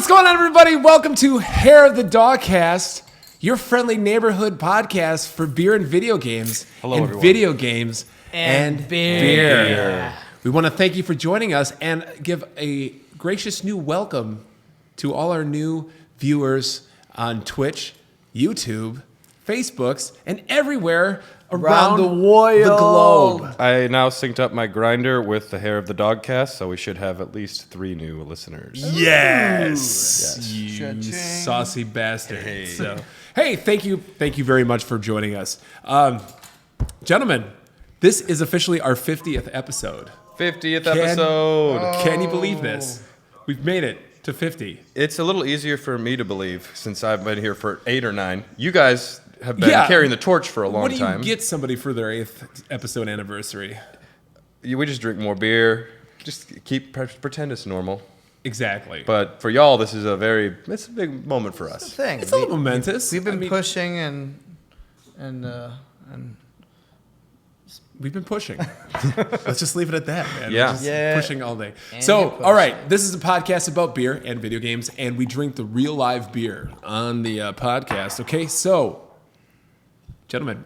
What's going on, everybody? Welcome to Hair of the Dogcast, your friendly neighborhood podcast for beer and video games. Hello, and everyone. Video games And beer. beer. We want to thank you for joining us and give a gracious new welcome to all our new viewers on Twitch, YouTube, Facebooks, and everywhere around the world. the globe. I now synced up my grinder with the Hair of the Dogcast, so we should have at least 3 new listeners. Yes, Yes. you Cha-ching. saucy bastard. Hey. So, hey, thank you very much for joining us, gentlemen. This is officially our 50th episode. 50th episode. Can you believe this? We've made it to 50. It's a little easier for me to believe since I've been here for 8 or 9. You guys have been Yeah. carrying the torch for a long What do you time. get somebody for their 8th episode anniversary? We just drink more beer. Just pretend it's normal. Exactly. But for y'all, it's a big moment for us. Thing. It's a little momentous. We've been I mean, pushing and We've been pushing. Let's just leave it at that, man. Yeah. We're just Yeah. pushing all day. And So, you're pushing. all right, this is a podcast about beer and video games, and we drink the real live beer on the podcast. Okay, so, gentlemen,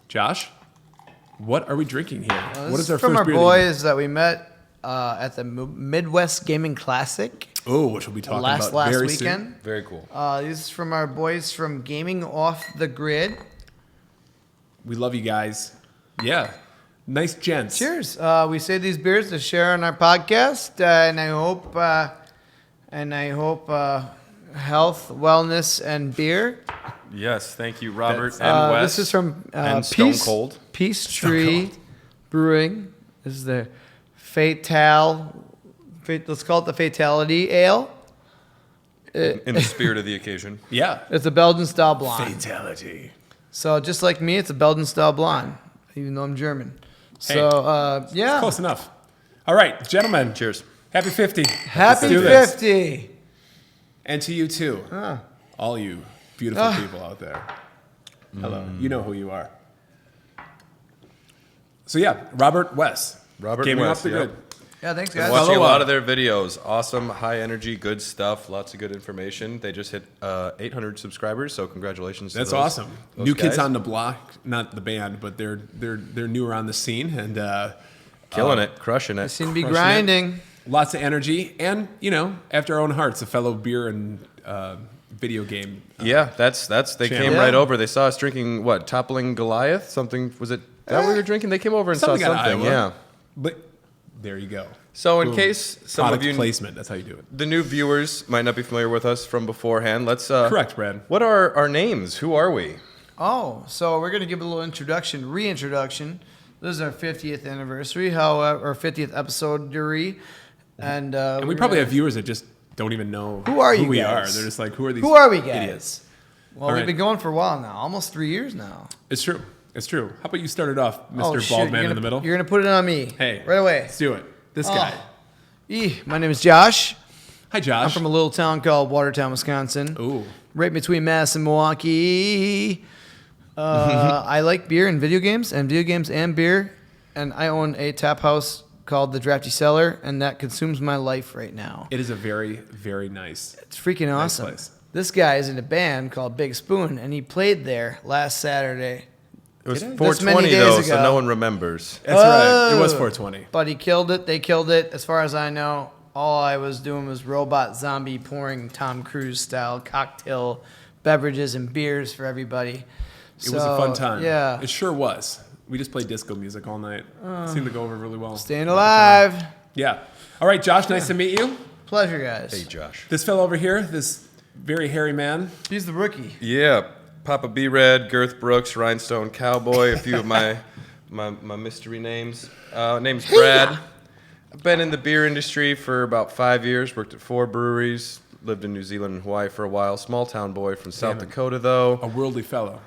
Josh, what are we drinking here? this What is our from first our beer? boys that we met at the Midwest Gaming Classic Oh, which we'll be talking last about very weekend. Very cool. These is from our boys from Gaming Off the Grid. soon. We love you guys. Yeah, nice gents. Cheers. We say these beers to share on our podcast, and I hope health, wellness, and beer. Yes, thank you, Robert That's- and Wes. This is from and Stone Cold. Peace Tree Brewing. This is the let's call it the Fatality Ale. In the spirit of the occasion. Yeah. It's a Belgian style blonde. Fatality. So just like me, it's a Belgian style blonde, even though I'm German. So yeah, Close enough. All right, gentlemen. Cheers. Happy 50. happy Let's do this. 50. And to you too. All you beautiful people out there. Hello. You know who you are. So yeah, Robert Wes. Robert Gaming Wes, Off the yep. Grid. Yeah, thanks Been guys. watching a Follow lot up. of their videos. Awesome, high energy, good stuff. Lots of good information. They just hit 800 subscribers, so congratulations. That's to those, awesome. those New Kids guys. on the Block, not the band, but they're newer on the scene and Killing it, crushing it. I seem to be crushing it. grinding. lots of energy and after our own hearts, a fellow beer and video game. Yeah, that's they Channel. came Yeah. right over. They saw us drinking what? Toppling Goliath? Something was it that we were drinking? They came over and Something saw out of something. Iowa. Yeah. But there you go. So in Boom. case some Product of you placement, that's how you do it. the new viewers might not be familiar with us from beforehand, let's Correct, Brad. What are our names? Who are we? Oh, so we're gonna give a little reintroduction. This is our 50th anniversary, however, or 50th episode, and And we probably have viewers that just don't even know Who are you we guys? are. They're just like, who are these Who are we guys? idiots? Well, All we've right. been going for a while now, almost 3 years now. It's true. It's true. How about you start it off, Mr. Oh, Bald shit, Man you're in gonna- the middle? You're gonna put it on me. Hey, right away. Let's do it. This guy. My name is Josh. Hi, Josh. I'm from a little town called Watertown, Wisconsin. Ooh. Right between Mass and Milwaukee. I like beer and video games and beer. And I own a tap house called The Drafty Cellar, and that consumes my life right now. It is a very, very nice. It's freaking Nice awesome. place. This guy is in a band called Big Spoon, and he played there last Saturday. It was Did I? That's 420 many days though, so ago. no one remembers. That's right. It Oh. was 420. But he killed it. They killed it. As far as I know, all I was doing was robot zombie pouring Tom Cruise style cocktail beverages and beers for everybody. It was a fun time. Yeah. It sure was. We just played disco music all night. It seemed to go over really well. Staying alive. Yeah. All right, Josh, nice to meet you. Pleasure, guys. Hey, Josh. This fellow over here, this very hairy man. He's the rookie. Yeah, Papa B Red, Girth Brooks, Rhinestone Cowboy, a few of my mystery names. Name's Brad. I've been in the beer industry for about 5 years. Worked at 4 breweries. Lived in New Zealand and Hawaii for a while. Small town boy from South Dakota, though. A worldly fellow.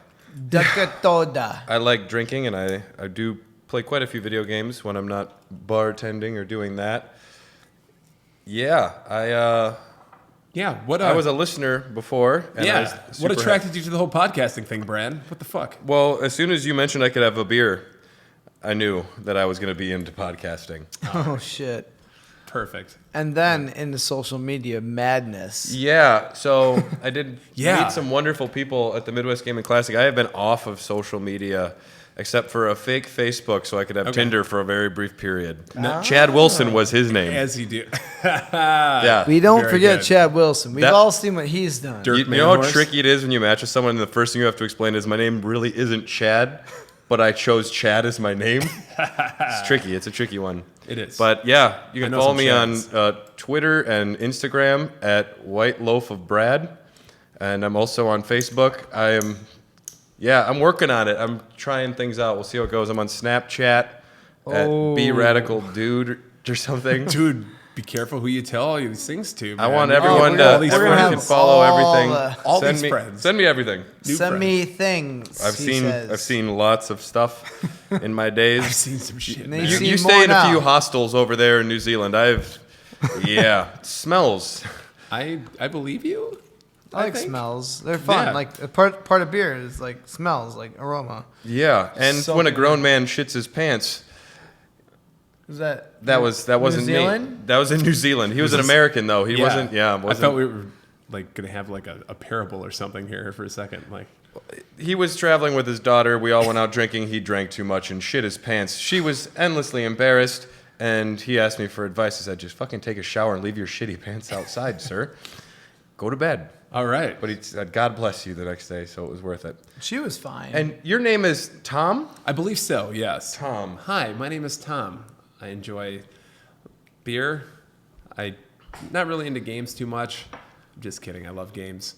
Dakota. I like drinking, and I do play quite a few video games when I'm not bartending or doing that. Yeah, Yeah. What? I was a listener before. And I was yeah. What super attracted you to the whole podcasting thing, Brad? What the fuck? Well, as soon as you mentioned I could have a beer, I knew that I was going to be into podcasting. Oh, shit. perfect. And then into social media madness. Yeah, so I did Yeah. meet some wonderful people at the Midwest Gaming Classic. I have been off of social media except for a fake Facebook so I could have Okay. Tinder for a very brief period. Chad Wilson was his name. As you do. Yeah. We don't Very forget good. Chad Wilson. We've That- all seen what he's done. Dirk You know how Manhorse? tricky it is when you match with someone and the first thing you have to explain is my name really isn't Chad, but I chose Chad as my name? It's tricky. It's a tricky one. It is. But yeah, you I can know follow some me on Chads. Twitter and Instagram at White Loaf of Brad. And I'm also on Facebook. I'm working on it. I'm trying things out. We'll see how it goes. I'm on Snapchat at Be Radical Dude or something. Dude, be careful who you tell all these things to. I man. want We're everyone gonna- all to these everyone friends. can follow all everything. the- all Send these me, friends. Send me everything. New Send friends. me things. I've he seen says. I've seen lots of stuff in my days. I've seen some shit. You- man. you- You seen stay more in a now. few hostels over there in New Zealand. It smells. I believe you. I like think. smells. They're fun. Yeah. Like a part of beer is like smells, like aroma. Yeah, and So when a good. grown man shits his pants, Is that that wasn't New me. Zealand? That was in New Zealand. He was an this- American though. He Yeah. wasn't. Yeah, I wasn't. thought we were like gonna have like a parable or something here for a second. Like, He was traveling with his daughter. We all went out drinking. He drank too much and shit his pants. She was endlessly embarrassed, and he asked me for advice. He said, "Just fucking take a shower and leave your shitty pants outside, sir. Go to bed." all right. But he said, "God bless you" the next day, so it was worth it. She was fine. And your name is Tom? I believe so. Yes. Tom. Hi, my name is Tom. I enjoy beer. Not really into games too much. I'm just kidding. I love games.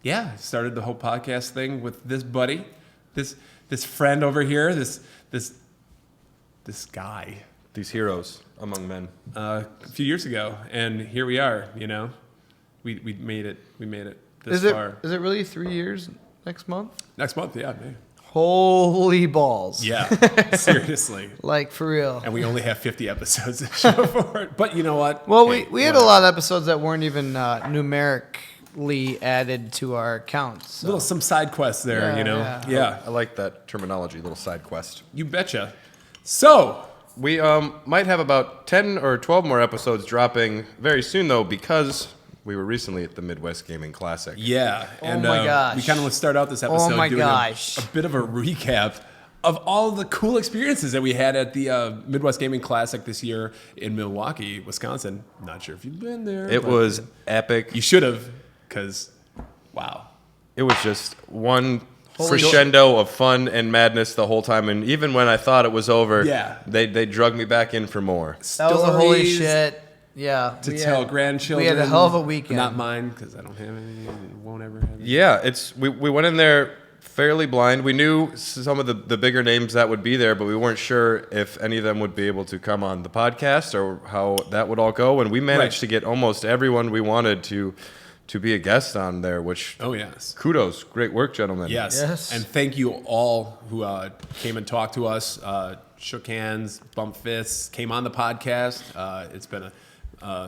Yeah, started the whole podcast thing with this buddy, this friend over here, this guy, These heroes among men. a few years ago, and here we are. You know, we made it. We made it this is it far. is it really 3 years next month? Next month, yeah, maybe. Holy balls! Yeah, seriously. Like for real. And we only have 50 episodes to show for it. But you know what? Well, Hey, we had a lot of episodes that weren't even numerically added to our accounts. So. Little some side quests there, Yeah, you know. yeah. Yeah, I like that terminology, little side quest. you betcha. So, We might have about 10 or 12 more episodes dropping very soon, though, because we were recently at the Midwest Gaming Classic. yeah, and my gosh. we kind of want to start out this episode my doing gosh. a bit of a recap of all the cool experiences that we had at the Midwest Gaming Classic this year in Milwaukee, Wisconsin. Not sure if you've been there. It but was epic. You should have, because wow. It was just one crescendo of fun and madness the whole time. And even when I thought it was over, Yeah. they drug me back in for more. That was a holy Stories shit. Yeah. to we tell had- grandchildren. We had a hell of a weekend. Not mine, because I don't have any, and won't ever have any. Yeah, we went in there fairly blind. We knew some of the bigger names that would be there, but we weren't sure if any of them would be able to come on the podcast or how that would all go. And we managed Right. to get almost everyone we wanted to be a guest on there, which Oh, yes. kudos. Great work, gentlemen. Yes. Yes. And thank you all who came and talked to us, shook hands, bumped fists, came on the podcast. It's been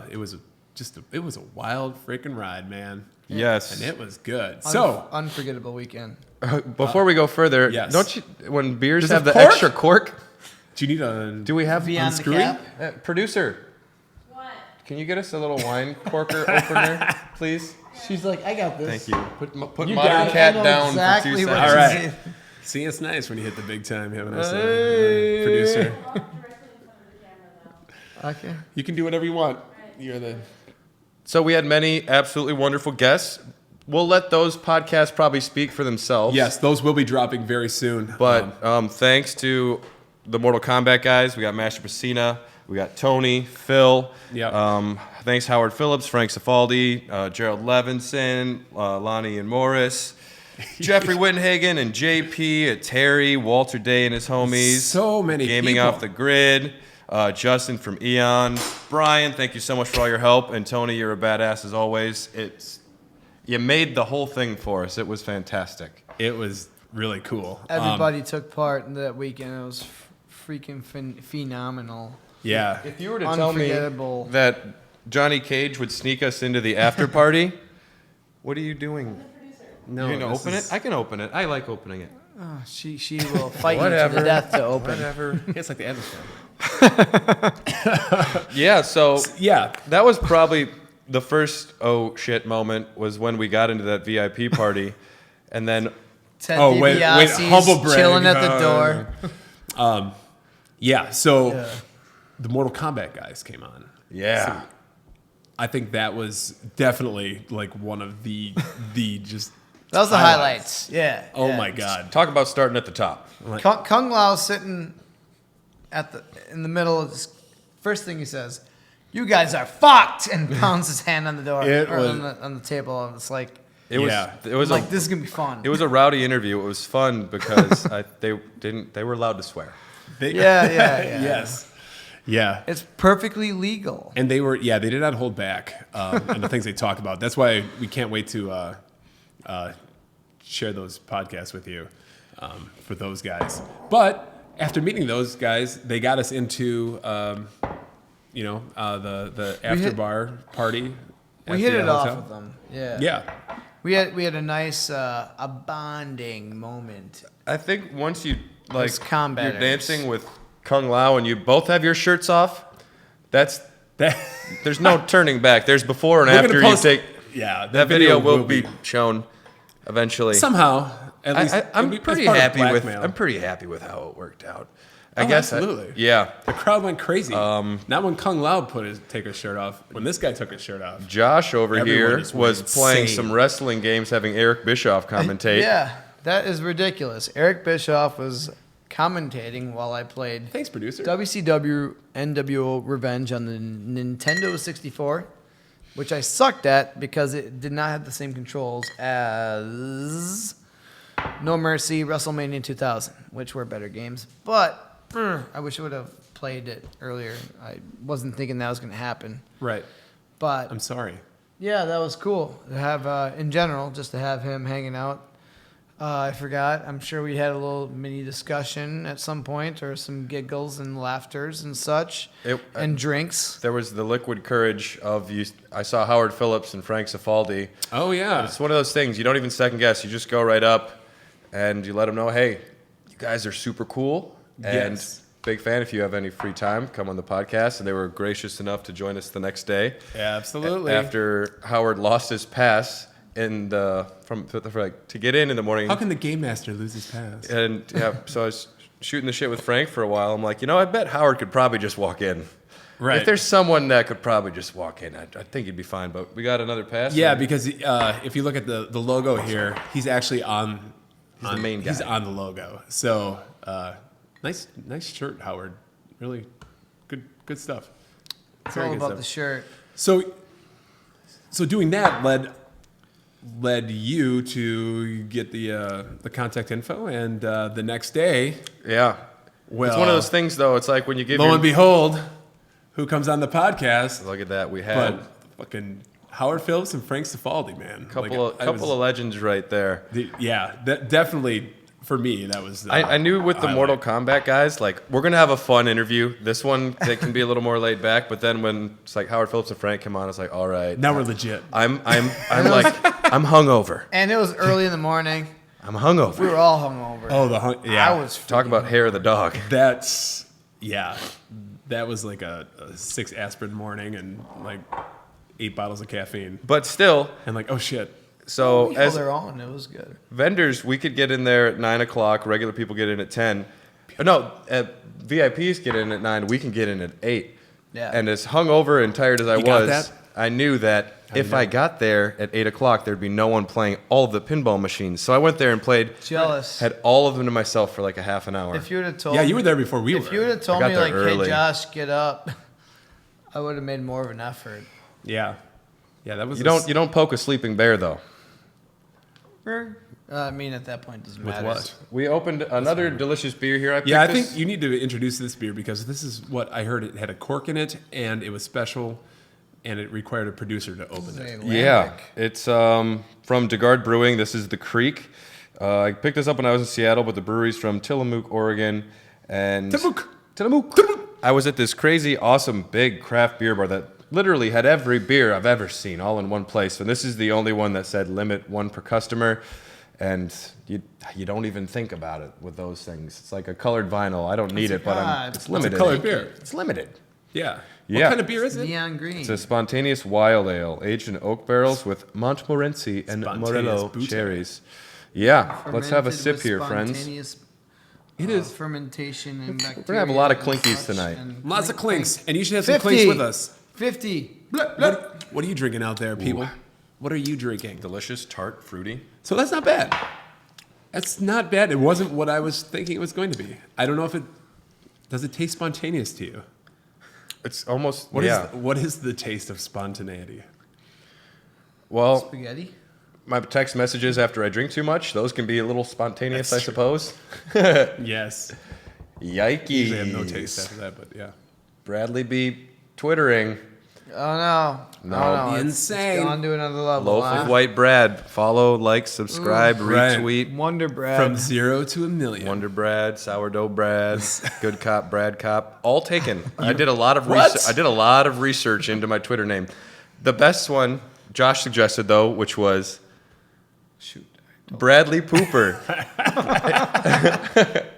it was a wild freaking ride, man. Yes. And it was good. So, unforgettable weekend. Before we go further, yes. don't you, when beers Does have it the cork? extra cork, do you need a do we have Beyond the unscrewing? cap? Producer, What? can you get us a little wine corker opener, please? She's like, I got this. Thank you. Put You Modern got it. Cat I know down exactly for 2 what seconds. All she's right. saying. See, it's nice when you hit the big time having us Hey. producer. Walk directly in front of the camera, though. Okay. You can do whatever you want. You're the So we had many absolutely wonderful guests. We'll let those podcasts probably speak for themselves. Yes, those will be dropping very soon. But thanks to the Mortal Kombat guys, we got Master Pacina, we got Tony, Phil. Yep. Thanks Howard Phillips, Frank Cifaldi, Gerald Levinson, Lonnie and Morris, Jeffrey Wittenhagen and JP, Terry, Walter Day and his homies. So many Gaming people. Off the Grid, Justin from Eon, Brian, thank you so much for all your help, and Tony, you're a badass as always. You made the whole thing for us. It was fantastic. it was really cool. Everybody took part in that weekend. It was freaking phenomenal. Yeah. If you were to tell me Unforgettable. that Johnny Cage would sneak us into the after party, what are you doing? No, You gonna this open is- it? I can open it. I like opening it. Oh, she will fight you to Whatever. the death to open. Whatever. It's like the Addams Family. Yeah, so Yeah. that was probably the first oh shit moment was when we got into that VIP party, and then Ted Oh, wait, DiBiase's humble brag. chilling at the door. Yeah. So Yeah. the Mortal Kombat guys came on. yeah, I think that was definitely like one of the just. That was the highlights. highlights. Yeah. Oh yeah. my God. talk about starting at the top. Kung Lao sitting in the middle of this. First thing he says, "You guys are fucked," and pounds his hand on the door It or was- on the table. And it's like, It was Yeah. it was I'm like a this is gonna be fun. it was a rowdy interview. It was fun because they were allowed to swear. yeah. Yes. Yeah. It's perfectly legal. And they did not hold back on the things they talked about. That's why we can't wait to share those podcasts with you for those guys. But after meeting those guys, they got us into, the after bar party. We at hit the it off hotel. with them. Yeah. Yeah. We had a nice a bonding moment. I think once you like As combatants. you're dancing with Kung Lao and you both have your shirts off, there's no turning back. There's before and We're gonna after post- you take Yeah. that video will be shown eventually. somehow. At least I'm it's pretty part of happy with blackmail. I'm pretty happy with how it worked out. I Oh, guess absolutely. yeah. The crowd went crazy. Not when Kung Lao take his shirt off. When this guy took his shirt off. Josh over Everyone here just was went playing insane. some wrestling games, having Eric Bischoff commentate. Yeah, that is ridiculous. Eric Bischoff was commentating while I played Thanks, producer. WCW NWO Revenge on the Nintendo 64, which I sucked at because it did not have the same controls as No Mercy, WrestleMania 2000, which were better games. But I wish I would have played it earlier. I wasn't thinking that was going to happen. Right. But I'm sorry. yeah, that was cool to have, in general, just to have him hanging out. I forgot. I'm sure we had a little mini discussion at some point, or some giggles and laughters and such, and drinks. There was the liquid courage of you. I saw Howard Phillips and Frank Cifaldi. Oh, yeah. It's one of those things you don't even second guess. You just go right up and you let them know, hey, you guys are super cool. And Yes. big fan. If you have any free time, come on the podcast. And they were gracious enough to join us the next day. Absolutely. After Howard lost his pass to get in the morning. How can the game master lose his pass? And yeah, so I was shooting the shit with Frank for a while. I'm like, I bet Howard could probably just walk in. Right. If there's someone that could probably just walk in, I think he'd be fine. But we got another pass. Yeah, and because if you look at the logo here, he's actually on. He's the main guy. He's on the logo. So nice shirt, Howard. Really good stuff. It's Very all good about stuff. the shirt. So doing that led you to get the contact info, and the next day, Yeah. well, It's one of those things, though. It's like when you give lo your... and behold, who comes on the podcast? Look at that. We had But fucking Howard Phillips and Frank Cifaldi, man. a couple of legends right there. That definitely for me that was. I knew with the highlight. Mortal Kombat guys, like, we're going to have a fun interview. This one, they can be a little more laid back. But then when it's like Howard Phillips and Frank come on, it's like, all right. Now we're legit. I'm hungover. And it was early in the morning. I'm hungover. We were all hungover. Oh, yeah. I was Talk about hair of the dog. That was like a 6 aspirin morning and like 8 bottles of caffeine But still, and like, oh shit. so we held as their own. It was good. vendors, we could get in there at 9 o'clock. Regular people get in at 10. No, VIPs get in at 9. We can get in at 8. Yeah. And as hungover and tired as I You got was, that? I knew that if I got there at 8 o'clock, there'd be no one playing all of the pinball machines. So I went there and played, Jealous. had all of them to myself for like a half an hour. If you would have told Yeah, me, you were there before we were. if you would have told got me there like, early. hey Josh, get up, I would have made more of an effort. Yeah, that was You don't poke a sleeping bear though. I mean, at that point, it doesn't with matter. what? We opened another delicious beer here. Yeah, I picked think you need to introduce this beer because this is what I heard. It had a cork in it and it was special, and it required a producer to open it. Yeah, it's from DeGard Brewing. This is the Creek. I picked this up when I was in Seattle, but the brewery's from Tillamook, Oregon. And Tillamook. I was at this crazy, awesome, big craft beer bar that literally had every beer I've ever seen all in one place. And this is the only one that said limit 1 per customer. and you don't even think about it with those things. It's like a colored vinyl. I don't need it, but it's limited. It's a colored beer. It's limited. Yeah. Yeah. What kind of beer is it? Neon green. It's a spontaneous wild ale aged in oak barrels with Montmorency and Spontaneous Morello booty. cherries. Yeah, let's have a Fermented sip with here, friends. spontaneous, It is. fermentation and bacteria. We're gonna have a lot of and clinkies such, tonight. and Lots of clink, clinks. clink. And you should have some 50. clinks with us. 50. What are you drinking out there, people? What are you drinking? Delicious, tart, fruity. So that's not bad. That's not bad. It wasn't what I was thinking it was going to be. I don't know if it... Does it taste spontaneous to you? It's almost, What is the taste of spontaneity? Well, Spaghetti. my text messages after I drink too much, those can be a little spontaneous, That's I suppose. Yes. Yikes. Usually have no taste after that, but yeah. Bradley be twittering. Oh no. No. Oh, no. Insane. It's gone to another level. Loaf huh? of White Brad. Follow, like, subscribe, Right. retweet. Wonder bread. From 0 to a million. Wonder Brad, Sourdough Brad, Good Cop, Brad Cop, all taken. I did a lot of What? research. I did a lot of research into my Twitter name. The best one Josh suggested though, which was Bradley Pooper.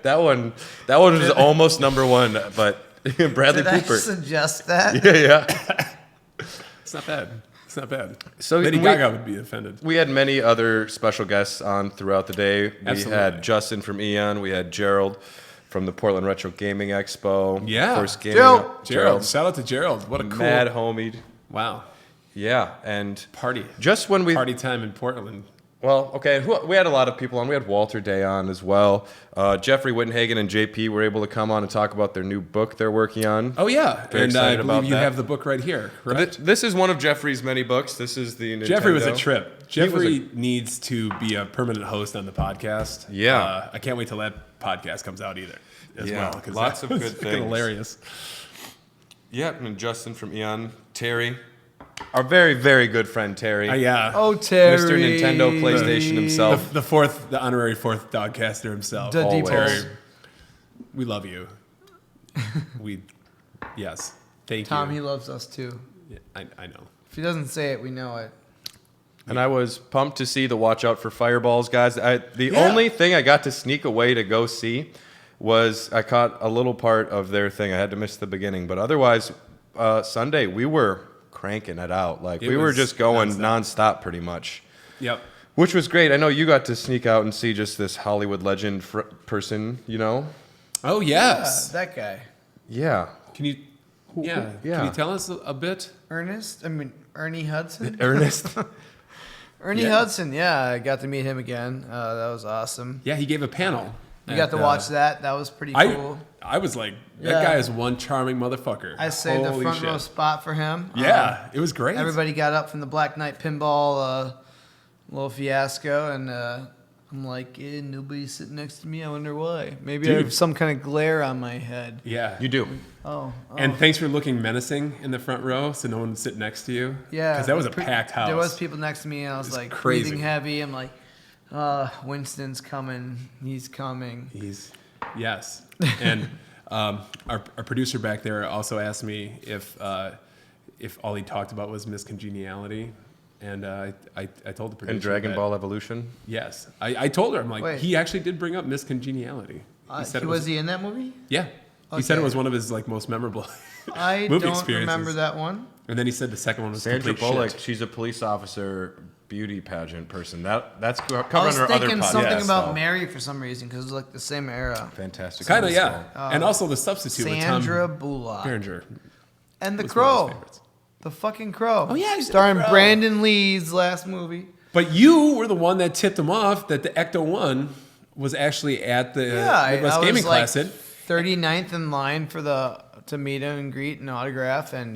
that one was almost number one, but Bradley Did I Pooper. suggest that? Yeah. It's not bad. It's not bad. So Lady we- Gaga would be offended. We had many other special guests on throughout the day. We Absolutely. had Justin from Eon. We had Gerald from the Portland Retro Gaming Expo. Yeah. Of course, gaming. Gerald. Shout out to Gerald. What a cool... Mad homie. Wow. Yeah, and Party. just when we Party time in Portland. well, okay, we had a lot of people on. We had Walter Day on as well. Jeffrey Wittenhagen and JP were able to come on and talk about their new book they're working on. Oh, yeah. Very and I excited believe about you that. have the book right here, correct? This is one of Jeffrey's many books. This is the Nintendo. Jeffrey was a trip. He was Jeffrey needs to be a permanent host on the podcast. Yeah. I can't wait till that podcast comes out either. As Yeah, well, 'cause lots that of was good freaking things. hilarious. Yeah, and Justin from Eon, Terry, our very, very good friend Terry. Yeah. Oh, Terry. Mr. Nintendo PlayStation himself. The honorary fourth Dogcaster himself. The Always. Terry, we love you. Yes. Thank Tom, he you. loves us too. Yeah, I know. If he doesn't say it, we know it. And I was pumped to see the Watch Out for Fireballs guys. The Yeah. only thing I got to sneak away to go see was I caught a little part of their thing. I had to miss the beginning. But otherwise, Sunday, we were cranking it out. Like, It we were was just going nonstop. nonstop pretty much. Yep. Which was great. I know you got to sneak out and see just this Hollywood legend person, you know? Oh, yes. That guy. Yeah. Can you... Yeah. yeah. Can you tell us a bit? Ernie Hudson? Ernest. Ernie Yeah. Hudson, yeah. I got to meet him again. That was awesome. Yeah, he gave a panel. You got to watch that. That was pretty I cool. was like, that Yeah. guy is one charming motherfucker. I saved the Holy front shit. row spot for him. Yeah, it was great. Everybody got up from the Black Knight pinball little fiasco, and I'm like, nobody's sitting next to me. I wonder why. Maybe I Dude. have some kind of glare on my head. Yeah. You do. Oh. And thanks for looking menacing in the front row so no one would sit next to you. Yeah. Because that was a packed house. There was people next to me, and I was It's like crazy. breathing heavy. I'm like, Winston's coming. He's coming. Yes. And our producer back there also asked me if all he talked about was miscongeniality. And I told the producer And Dragon that- Ball Evolution. Yes. I told her, I'm like, Wait. he actually did bring up miscongeniality. He said it was he in that movie? Yeah. He said it Okay. was one of his like most memorable I movie don't experiences. remember that one. And then he said the second one was Sandra complete Bullock, shit. she's a police officer, beauty pageant person. That's covered I was under other thinking podcasts. something about though. Mary for some reason because it's like the same era. Fantastic. Kind of, movie yeah. still. And also the substitute Sandra with Tom Bullock Berenger. and the was one of his Crow, favorites. the fucking Crow. Oh, yeah, he's in The starring Crow. Brandon Lee's last movie. But you were the one that tipped him off that the Ecto 1 was actually at the Midwest I Gaming was like Classic. 39th in line to meet him and greet and autograph and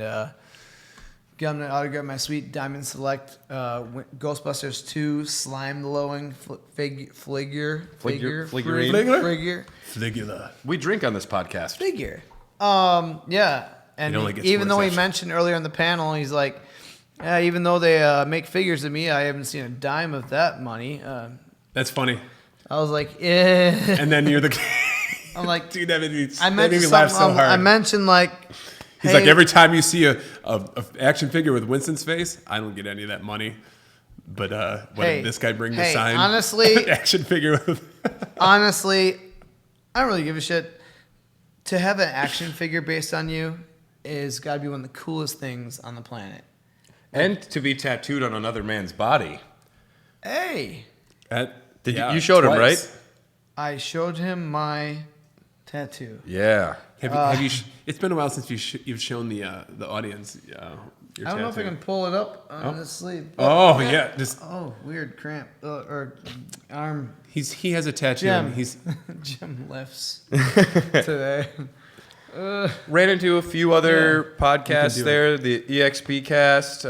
get him to autograph my sweet Diamond Select Ghostbusters 2 slime glowing figure. Figurine. Fligula. We drink on this podcast. Figure. Yeah. And It only gets even worse though he after. mentioned earlier in the panel, he's like, yeah, even though they make figures of me, I haven't seen a dime of that money. That's funny. I was like, eh. And then you're the I'm like, dude, that made me, I that made mentioned me laugh so something. hard. I mentioned like, He's hey, like, every time you see a action figure with Winston's face, I don't get any of that money. But what Hey, did this guy bring the hey, sign? honestly- action figure. Honestly, I don't really give a shit. To have an action figure based on you is got to be one of the coolest things on the planet. And to be tattooed on another man's body. Hey, You showed him, right? I showed him my tattoo. Yeah. Have you? It's been a while since you've shown the audience your I don't know if I tattoo. can pull it up on the sleeve. Oh yeah, just Oh, weird cramp or arm. he has a tattoo. Jim. And he's Jim lifts today. Ran into a few other podcasts do there. The EXP cast,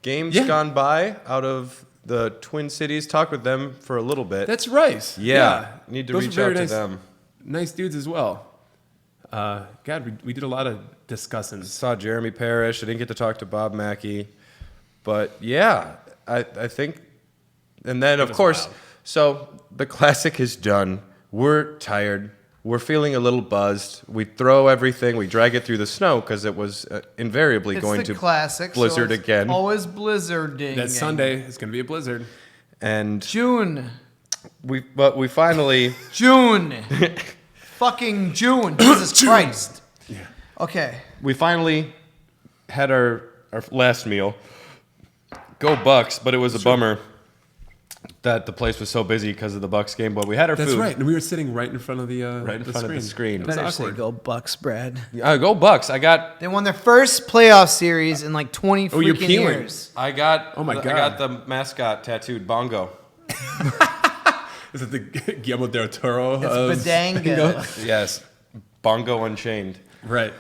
Games Yeah. Gone By out of the Twin Cities. Talked with them for a little bit. that's right. Yeah. Need to Those reach were very out to nice, them. Nice dudes as well. God, we did a lot of discussing. Saw Jeremy Parrish. I didn't get to talk to Bob Mackey. But yeah, I think. And then, of was course, wild. so the classic is done. We're tired. We're feeling a little buzzed. We throw everything. We drag it through the snow because it was invariably It's going the to classic. blizzard so it's again. Always blizzarding. That Sunday is going to be a blizzard. And June. we finally. June. Fucking June. Jesus Christ. Yeah. Okay. We finally had our last meal. Go Bucks, but it was a bummer that the place was so busy because of the Bucks game. But we had our That's food. right. And we were sitting right in front of the Right in front of the screen. It was Better say awkward. go Bucks, Brad. Go Bucks! They won their first playoff series in like 20 Oh, you're freaking peeling. years. Oh my I God. got the mascot tattooed, Bongo. Is it the Guillermo del Toro? It's of Badanga. Yes, Bongo Unchained. Right.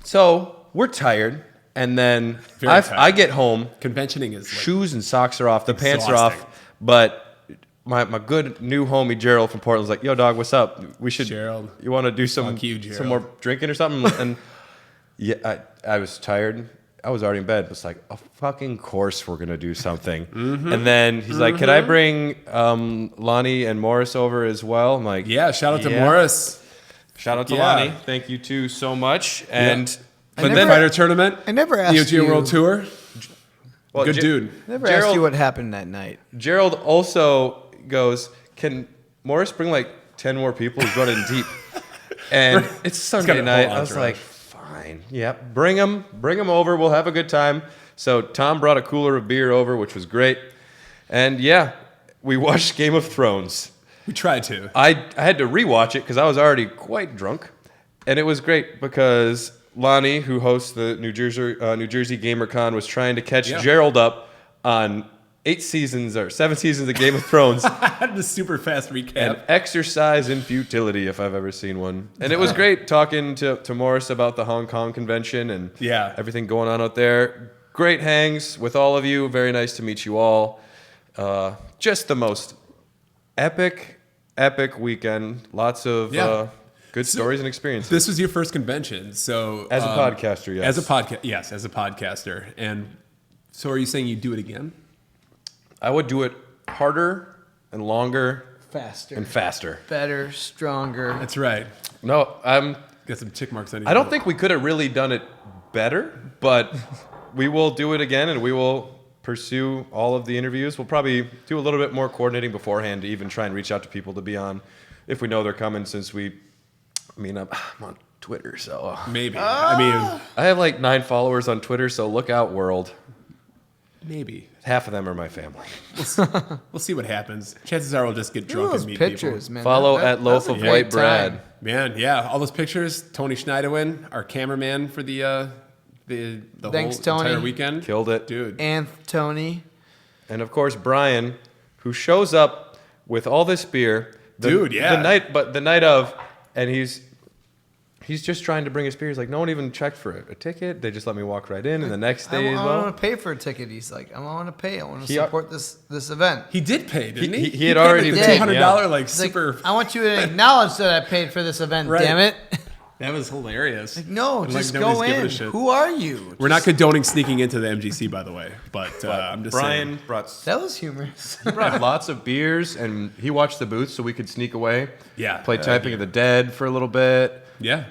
So we're tired, and then Very tired. I get home. Conventioning is like, Shoes and socks are off. The pants are Exhausting. off. But my good new homie Gerald from Portland's like, "Yo, dog, what's up? We should. Gerald. You want to do some Fuck you, Gerald. some more drinking or something?" And yeah, I was tired. I was already in bed. It's like, of fucking course we're gonna do something. And then he's like, "Can I bring Lonnie and Morris over as well?" I'm like, yeah, shout out to Yeah. Morris. Shout out to Yeah. Lonnie. Thank you too so much." And I but never- then Fighter Tournament. I never Neo asked Geo you. World Tour. well, Good dude. Never asked Gerald- you what happened that night. Gerald also goes, "Can Morris bring like 10 more people? He's running deep." And it's got Sunday a night. whole I was entourage. like, "Fine, yep, bring them over. We'll have a good time." So Tom brought a cooler of beer over, which was great. And yeah, we watched Game of Thrones. We tried to. I had to rewatch it because I was already quite drunk, and it was great because Lonnie, who hosts the New Jersey GamerCon, was trying to catch Yeah. Gerald up on 7 seasons of Game of Thrones. The super fast An recap. exercise in futility, if I've ever seen one. And it was great talking to Morris about the Hong Kong convention and Yeah. everything going on out there. Great hangs with all of you. Very nice to meet you all. Just the most epic weekend. Lots of Yeah. good stories and experiences. This was your first convention, so As a podcaster, yes. as a podcaster. And so, are you saying you do it again? I would do it harder and longer Faster. and faster. Better, stronger. That's right. No, Got some tick marks on you. I don't think we could have really done it better, but we will do it again, and we will pursue all of the interviews. We'll probably do a little bit more coordinating beforehand to even try and reach out to people to be on if we know they're coming, since I'm on Twitter, so Maybe. I mean, I have like 9 followers on Twitter, so look out, world. maybe. Half of them are my family. We'll see what happens. Chances are we'll just get Look at drunk those and meet pictures, people. man. Follow That- at Loaf that's a of great White Bread. time. Man, yeah, all those pictures. Tony Schneiderwin, our cameraman for the Thanks, whole Tony. entire weekend. Killed it. Dude. Anthony. And of course, Brian, who shows up with all this beer. Dude, yeah. The night of, and he's just trying to bring his beer. He's like, no one even checked for a ticket. They just let me walk right in. And the next I day as well. want to pay for a ticket. He's like, I want to pay. I want to He- support this event. He did pay, didn't he? He had paid already like the paid, $200 yeah. like He's like, super. I want you to acknowledge that I paid for this event. Right. Damn it! That was hilarious. No, And, like, just nobody's go giving a in. shit. Who are you? We're not condoning sneaking into the MGC, by the way, but I'm just Brian saying. brought That was humorous. lots of beers, and he watched the booth so we could sneak away. Yeah. Play Typing of the Dead for a little bit. Yeah.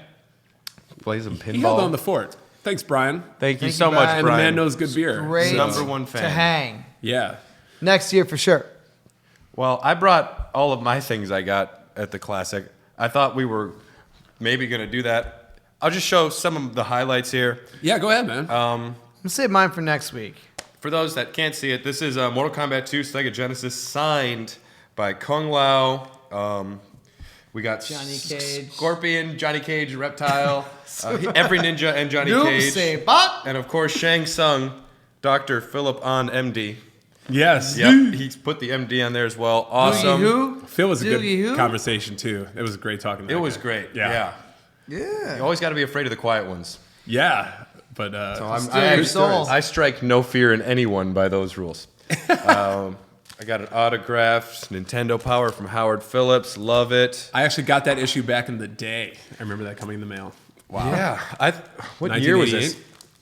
Play some pinball. He held on the fort. Thanks, Brian. Thank you Thank so you, much, Brian. And the Brian. man knows good beer. Great Number one fan. to hang. Yeah. Next year for sure. Well, I brought all of my things I got at the Classic. I thought we were maybe going to do that. I'll just show some of the highlights here. Yeah, go ahead, man. I'm gonna save mine for next week. For those that can't see it, this is Mortal Kombat 2 Sega Genesis signed by Kung Lao. We got Johnny Cage. Scorpion, Johnny Cage, Reptile, every ninja and Johnny Noob Cage. say bop. And of course, Shang Tsung, Dr. Philip On MD. yes. Yep, he's put the MD on there as well. Awesome. Who? Phil was a Doogie good who? conversation too. It was great talking to It that was guy. great. Yeah. Yeah. You always got to be afraid of the quiet ones. Yeah. But Steal your soul. I strike no fear in anyone by those rules. I got an autographed Nintendo Power from Howard Phillips. Love it. I actually got that issue back in the day. I remember that coming in the mail. Wow. Yeah. What year was this?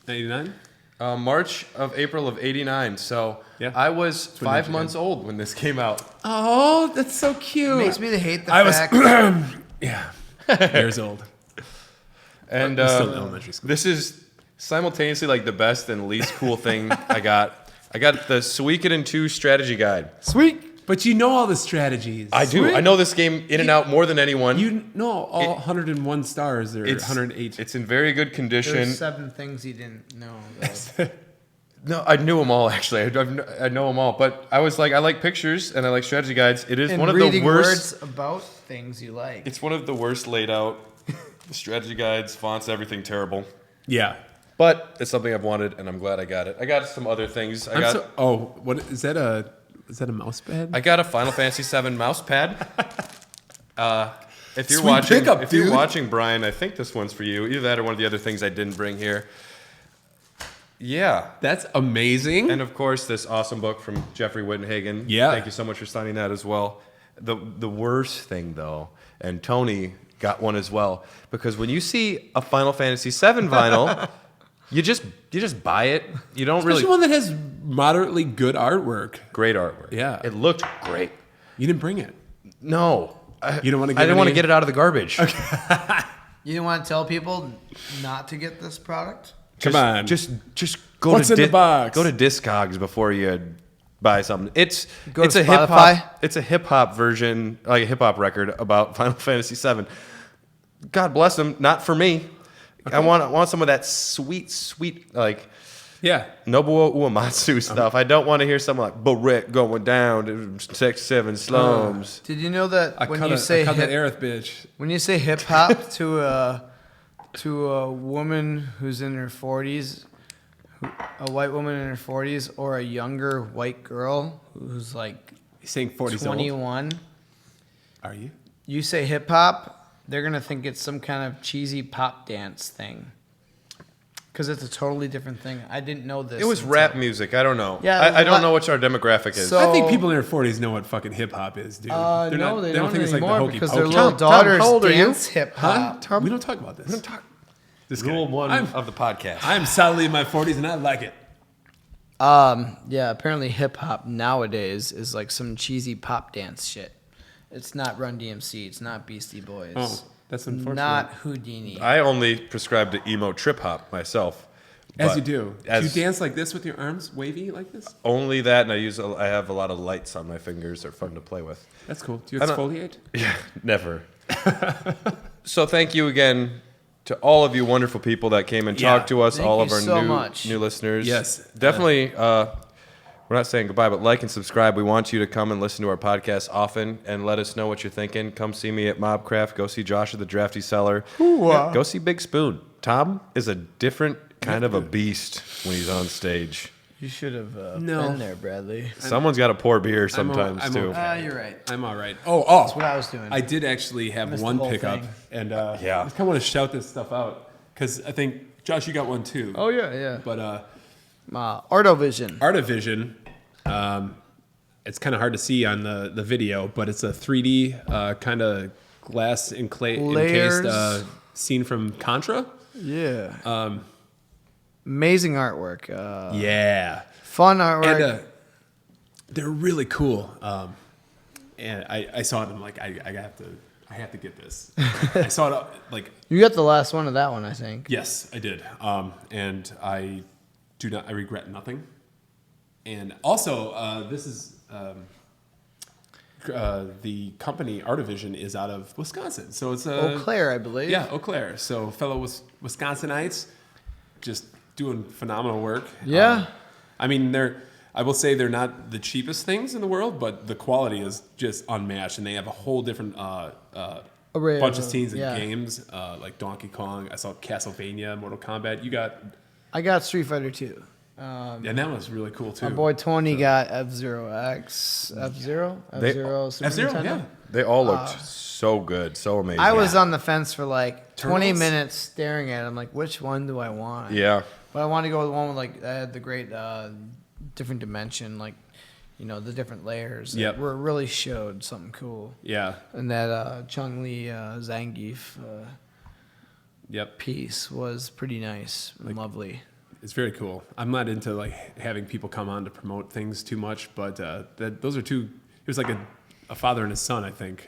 99? April of 89. So Yeah. I was when 5 Ninja months old when this came out. Oh, that's so cute. Makes me to hate the I was fact. yeah, years old. And I'm still in elementary school. this is simultaneously like the best and least cool thing I got. I got the Suikoden 2 strategy guide. Sweet. But you know all the strategies. I do. I know this game in and out more than anyone. You know all 101 stars or 108. It's in very good condition. There's 7 things you didn't know. Though. No, I knew them all actually. I know them all, but I was like, I like pictures and I like strategy guides. It is And one of the reading worst. words about things you like. It's one of the worst laid out strategy guides, fonts, everything terrible. Yeah. But it's something I've wanted, and I'm glad I got it. I got some other things. What is that a mouse pad? I got a Final Fantasy VII mouse pad. If you're Sweet watching, pickup, if you're dude. watching, Brian, I think this one's for you. Either that or one of the other things I didn't bring here. Yeah. That's amazing. And of course, this awesome book from Jeffrey Wittenhagen. Yeah. Thank you so much for signing that as well. The worst thing though, and Tony got one as well, because when you see a Final Fantasy VII vinyl, you just buy it. You don't Especially really one that has moderately good artwork. great artwork. Yeah. It looked great. You didn't bring it. No. You don't want to. I didn't want to get it out of the garbage. You didn't want to tell people not to get this product? Come on. Just go What's to in the box? Go to Discogs before you buy something. It's Go a to hip Spotify? hop. It's a hip hop version, like a hip hop record about Final Fantasy VII. God bless them. Not for me. Okay. I want some of that sweet like Yeah. Nobuo Uematsu stuff. I don't want to hear something like Barrett going down to 6-7 slums. Did you know that I when cut you say that hip, Aerith bitch. when you say hip hop to a woman who's in her 40s, a white woman in her 40s, or a younger white girl who's like He's saying 40s old. 21, Are you? you say hip hop, they're gonna think it's some kind of cheesy pop dance thing. Because it's a totally different thing. I didn't know this. It was until- rap music. I don't know. Yeah, I don't what- know what our demographic is. So- I think people in their 40s know what fucking hip hop is, dude. No, they don't think it's like the anymore hokey because their pokey. little Tom, daughters how old are you? dance hip hop. Huh? We don't talk about this. This guy. Rule one I'm, of the podcast. I'm solidly in my 40s and I like it. Yeah, apparently hip hop nowadays is like some cheesy pop dance shit. It's not Run DMC. It's not Beastie Boys. Oh, that's unfortunate. Not Houdini. I only prescribe to emo trip hop myself. As but you do. as- Do you dance like this with your arms wavy like this? Only that, and I have a lot of lights on my fingers. They're fun to play with. That's cool. Do you I don't- exfoliate? Yeah, never. So thank you again to all of you wonderful people that came and Yeah. talked to us, Thank all you of our so much. new listeners. Yes. Definitely, we're not saying goodbye, but like and subscribe. We want you to come and listen to our podcast often and let us know what you're thinking. Come see me at Mobcraft. Go see Josh at the Drafty Cellar. Go see Big Spoon. Tom is a different kind of a beast when he's on stage. You should have No. been there, Bradley. Someone's got to pour beer sometimes, I'm too. okay. You're right. I'm all right. Oh. That's what I was doing. I did actually have Missed the one whole pickup, thing. and Yeah. I just kind of want to shout this stuff out because I think Josh, you got one too. Oh yeah. But Artovision. Artivision, it's kind of hard to see on the video, but it's a 3D kind of glass Layers. encased scene from Contra. Yeah. Amazing artwork. Yeah. Fun artwork. And they're really cool. And I saw it and I'm like, I have to get this. I saw it like, You got the last one of that one, I think. yes, I did. And I regret nothing. And also, this is the company Artivision is out of Wisconsin, so it's Eau Claire, I believe. Yeah, Eau Claire. So fellow Wisconsinites, just doing phenomenal work. Yeah. I mean, I will say they're not the cheapest things in the world, but the quality is just unmatched, and they have a whole different Array bunch of, of scenes and yeah. games, like Donkey Kong. I saw Castlevania, Mortal Kombat. You got, I got Street Fighter 2. and that was really cool too. My boy Tony got F-Zero X. F-Zero? F-Zero Super F-Zero, Nintendo? yeah. They all looked so good, so amazing. I was on the fence for like 20 Turtles? minutes staring at it. I'm like, which one do I want? Yeah. But I want to go with the one with like the great different dimension, like, you know, the different layers. that Yep. really showed something cool. Yeah. And that Chung Li Zangief Yep. piece was pretty nice and lovely. It's very cool. I'm not into like having people come on to promote things too much, but those are two. It was like a father and a son, I think,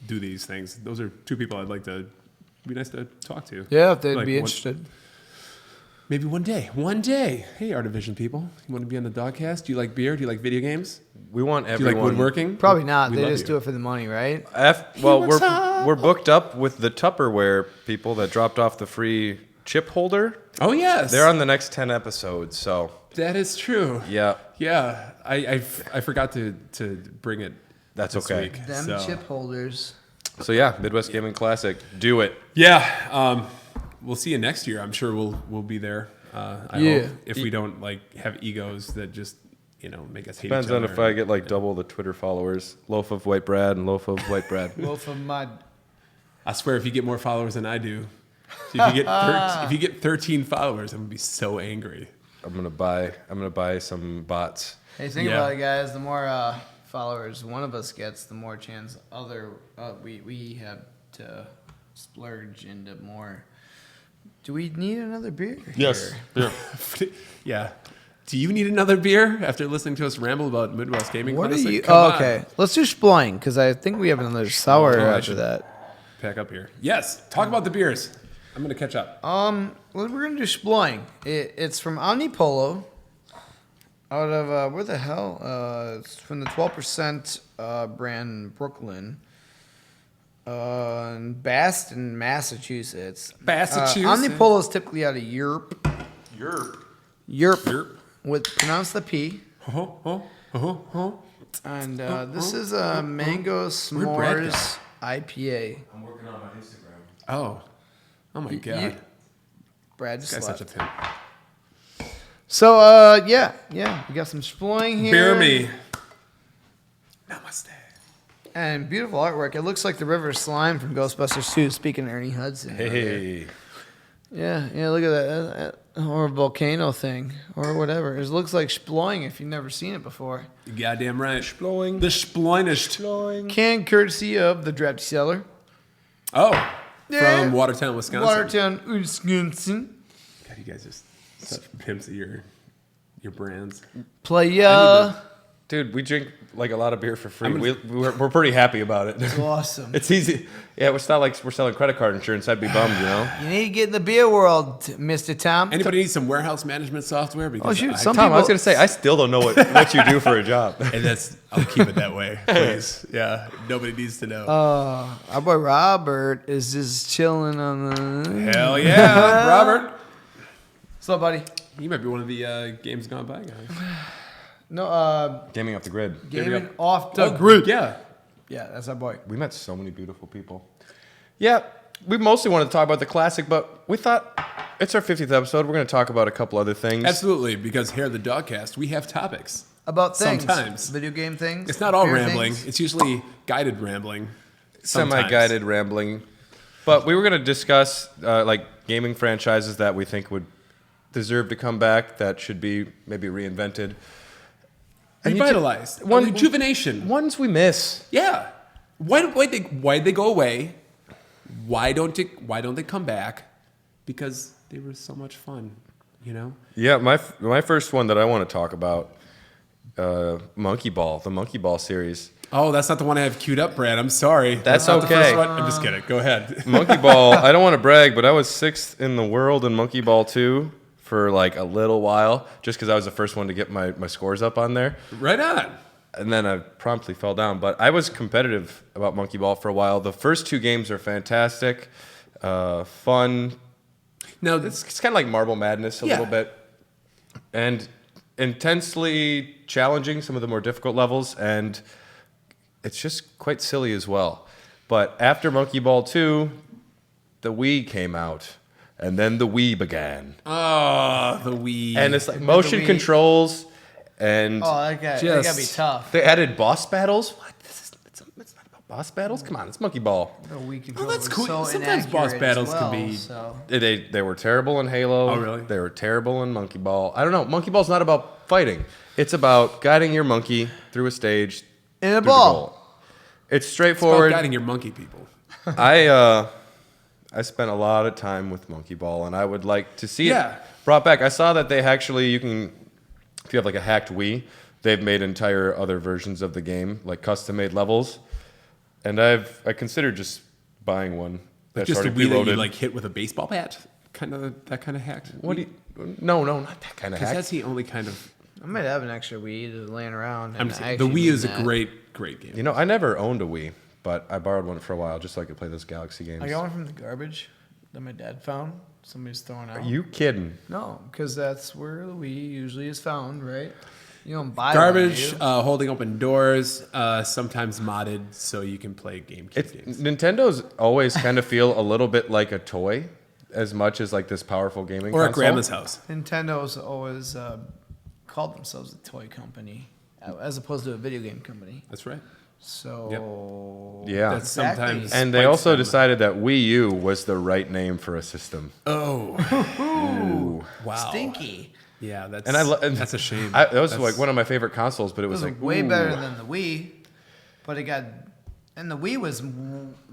do these things. Those are two people I'd like to be nice to talk to. Yeah, if they'd Like, be one- interested. Maybe one day. One day. Hey, Artivision people, you want to be on the Dogcast? Do you like beer? Do you like video games? We want Do you everyone. like woodworking? Probably not. We They love just you. do it for the money, right? Well, what's up? we're booked up with the Tupperware people that dropped off the free chip holder. Oh yes, They're on the next 10 episodes, so that is true. yeah, Yeah, I forgot to bring it. That's this okay. week, Them so. chip holders. So yeah, Midwest Gaming Classic, do it. Yeah, we'll see you next year. I'm sure we'll be there. I Yeah. hope, if we don't like have egos that just make us hate Depends each other. on if I get like double the Twitter followers. Loaf of white bread and loaf of white bread. Loaf of mud. I swear, if you get more followers than I do, if you get 13 followers, I'm gonna be so angry. I'm gonna buy some bots. Hey, think Yeah. about it, guys. The more followers one of us gets, the more chance we have to splurge into more. Do we need another beer? Yes. here? Yeah. Do you need another beer after listening to us ramble about Midwest Gaming What are Classic? you? Come Oh, on. okay. Let's do Sploing because I think we have another sour Oh, I after should- that. Pack up here. Yes. Talk about the beers. I'm gonna catch up. Well, we're gonna do Sploing. It's from Omnipolo. Out of where the hell? It's from the 12% brand in Brooklyn. In Boston, Massachusetts. Massachusetts. Omnipolo is typically out of Europe. Europe. Europe. With pronounce the P. Oh. And this is a mango Where'd Brad go? s'mores IPA. I'm working on my Instagram. Oh my God. Brad This just guy's left. such a pimp. So yeah, we got some Sploing here. Beer me. Namaste. And beautiful artwork. It looks like the River Slime from Ghostbusters 2. Speaking of Ernie Hudson. Hey. Yeah. Look at that, or a volcano thing, or whatever. It looks like Sploing if you've never seen it before. You goddamn right. Sploing. The Sploinished. Canned courtesy of the Drafty Cellar, Oh. Yeah. From Watertown, Wisconsin. Watertown, Wisconsin. God, you guys just such pimps of your brands. Playa. Dude, we drink like a lot of beer for free. I'm gonna- We're pretty happy about it. Awesome. It's easy. Yeah, it's not like we're selling credit card insurance. I'd be bummed, you know. You need to get in the beer world, Mr. Tom. Anybody need some warehouse management software? Because Oh, shoot, I- some Tom, I was people- gonna say I still don't know what you do for a job. and I'll keep it that way, please. Yeah, nobody needs to know. Our boy Robert is just chilling on the. Hell yeah, Robert. What's up, buddy? You might be one of the games gone by guys. No, Gaming off the grid. gaming go. off the Oh, grid. Yeah. Yeah, that's our boy. We met so many beautiful people. Yeah, we mostly wanted to talk about the classic, but we thought it's our 50th episode. We're going to talk about a couple other things. Absolutely, because here at the Dogcast, we have topics. About things. Sometimes. Video game things. It's not all beer rambling. things. It's usually guided rambling. Sometimes. Semi-guided rambling. But we were going to discuss like gaming franchises that we think would deserve to come back, that should be maybe reinvented. And you Revitalized. one- Rejuvenation. Ones we miss. Yeah. Why'd they go away? Why don't they come back? Because they were so much fun, you know? Yeah, my first one that I want to talk about, Monkey Ball, the Monkey Ball series. Oh, that's not the one I have queued up, Brad. I'm sorry. That's not the okay. first one. I'm just kidding. Go ahead. Monkey Ball, I don't want to brag, but I was 6th in the world in Monkey Ball 2 for like a little while, just because I was the first one to get my scores up on there. Right on. And then I promptly fell down. But I was competitive about Monkey Ball for a while. The first 2 games are fantastic, fun. Now, It's kind of like Marble Madness a little bit. And intensely challenging, some of the more difficult levels. And it's just quite silly as well. But after Monkey Ball 2, the Wii came out. And then the Wii began. oh, the Wii. And it's like motion Wii. controls. And Oh, that gotta be tough. they added boss battles. What? It's not about boss battles. Come on, it's Monkey Ball. The Wii Oh, that's controller cool. was so Sometimes boss inaccurate battles as can well, be- So. They were terrible in Halo. Oh, really? They were terrible in Monkey Ball. I don't know. Monkey Ball's not about fighting. It's about guiding your monkey through a stage. In a through the ball. goal. It's It's about straightforward. guiding your monkey people. I spent a lot of time with Monkey Ball, and I would like to see Yeah. it brought back. I saw that they actually, you can, if you have like a hacked Wii, they've made entire other versions of the game, like custom-made levels. And I considered just buying one that's Just a already Wii that you preloaded. like hit with a baseball bat. That kind of hacked. What do you? No, not that kind of Because hack. that's the only kind of. I might have an extra Wii just laying around. I'm and just, I the actually Wii is mean a that. great game. You know, I never owned a Wii, but I borrowed one for a while just so I could play those Galaxy games. I got one from the garbage that my dad found. Somebody's throwing out. Are you kidding? No, because that's where the Wii usually is found, right? You don't buy Garbage, one, do you? holding open doors, sometimes modded so you can play GameCube games. Nintendo's always kind of feel a little bit like a toy, as much as like this powerful gaming Or at console. grandma's house. Nintendo's always called themselves a toy company as opposed to a video game company. That's right. So Yeah. That's Exactly. sometimes. And they spikes also them. decided that Wii U was the right name for a system. Oh, Ooh. wow. stinky. Yeah, that's And that's a shame. That was That's- like one of my favorite consoles, but it It was was like way ooh. better than the Wii, but it got, and the Wii was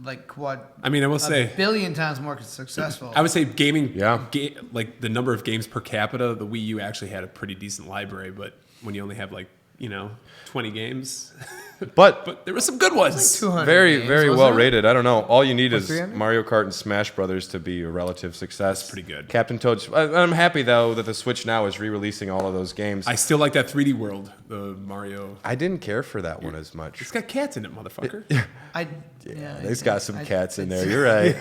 like what I mean, I will a say. billion times more successful. I would say gaming, Yeah. like the number of games per capita, the Wii U actually had a pretty decent library, but when you only have 20 games, But there were some good ones. 200 very, games, very wasn't well it? rated. I don't know. All you need is 300? Mario Kart and Smash Brothers to be a relative success. That's pretty good. Captain Toad's. I'm happy though that the Switch now is re-releasing all of those games. I still like that 3D World, the Mario. I didn't care for that one as much. It's got cats in it, motherfucker. Yeah, There's got some cats in it's- there. You're right.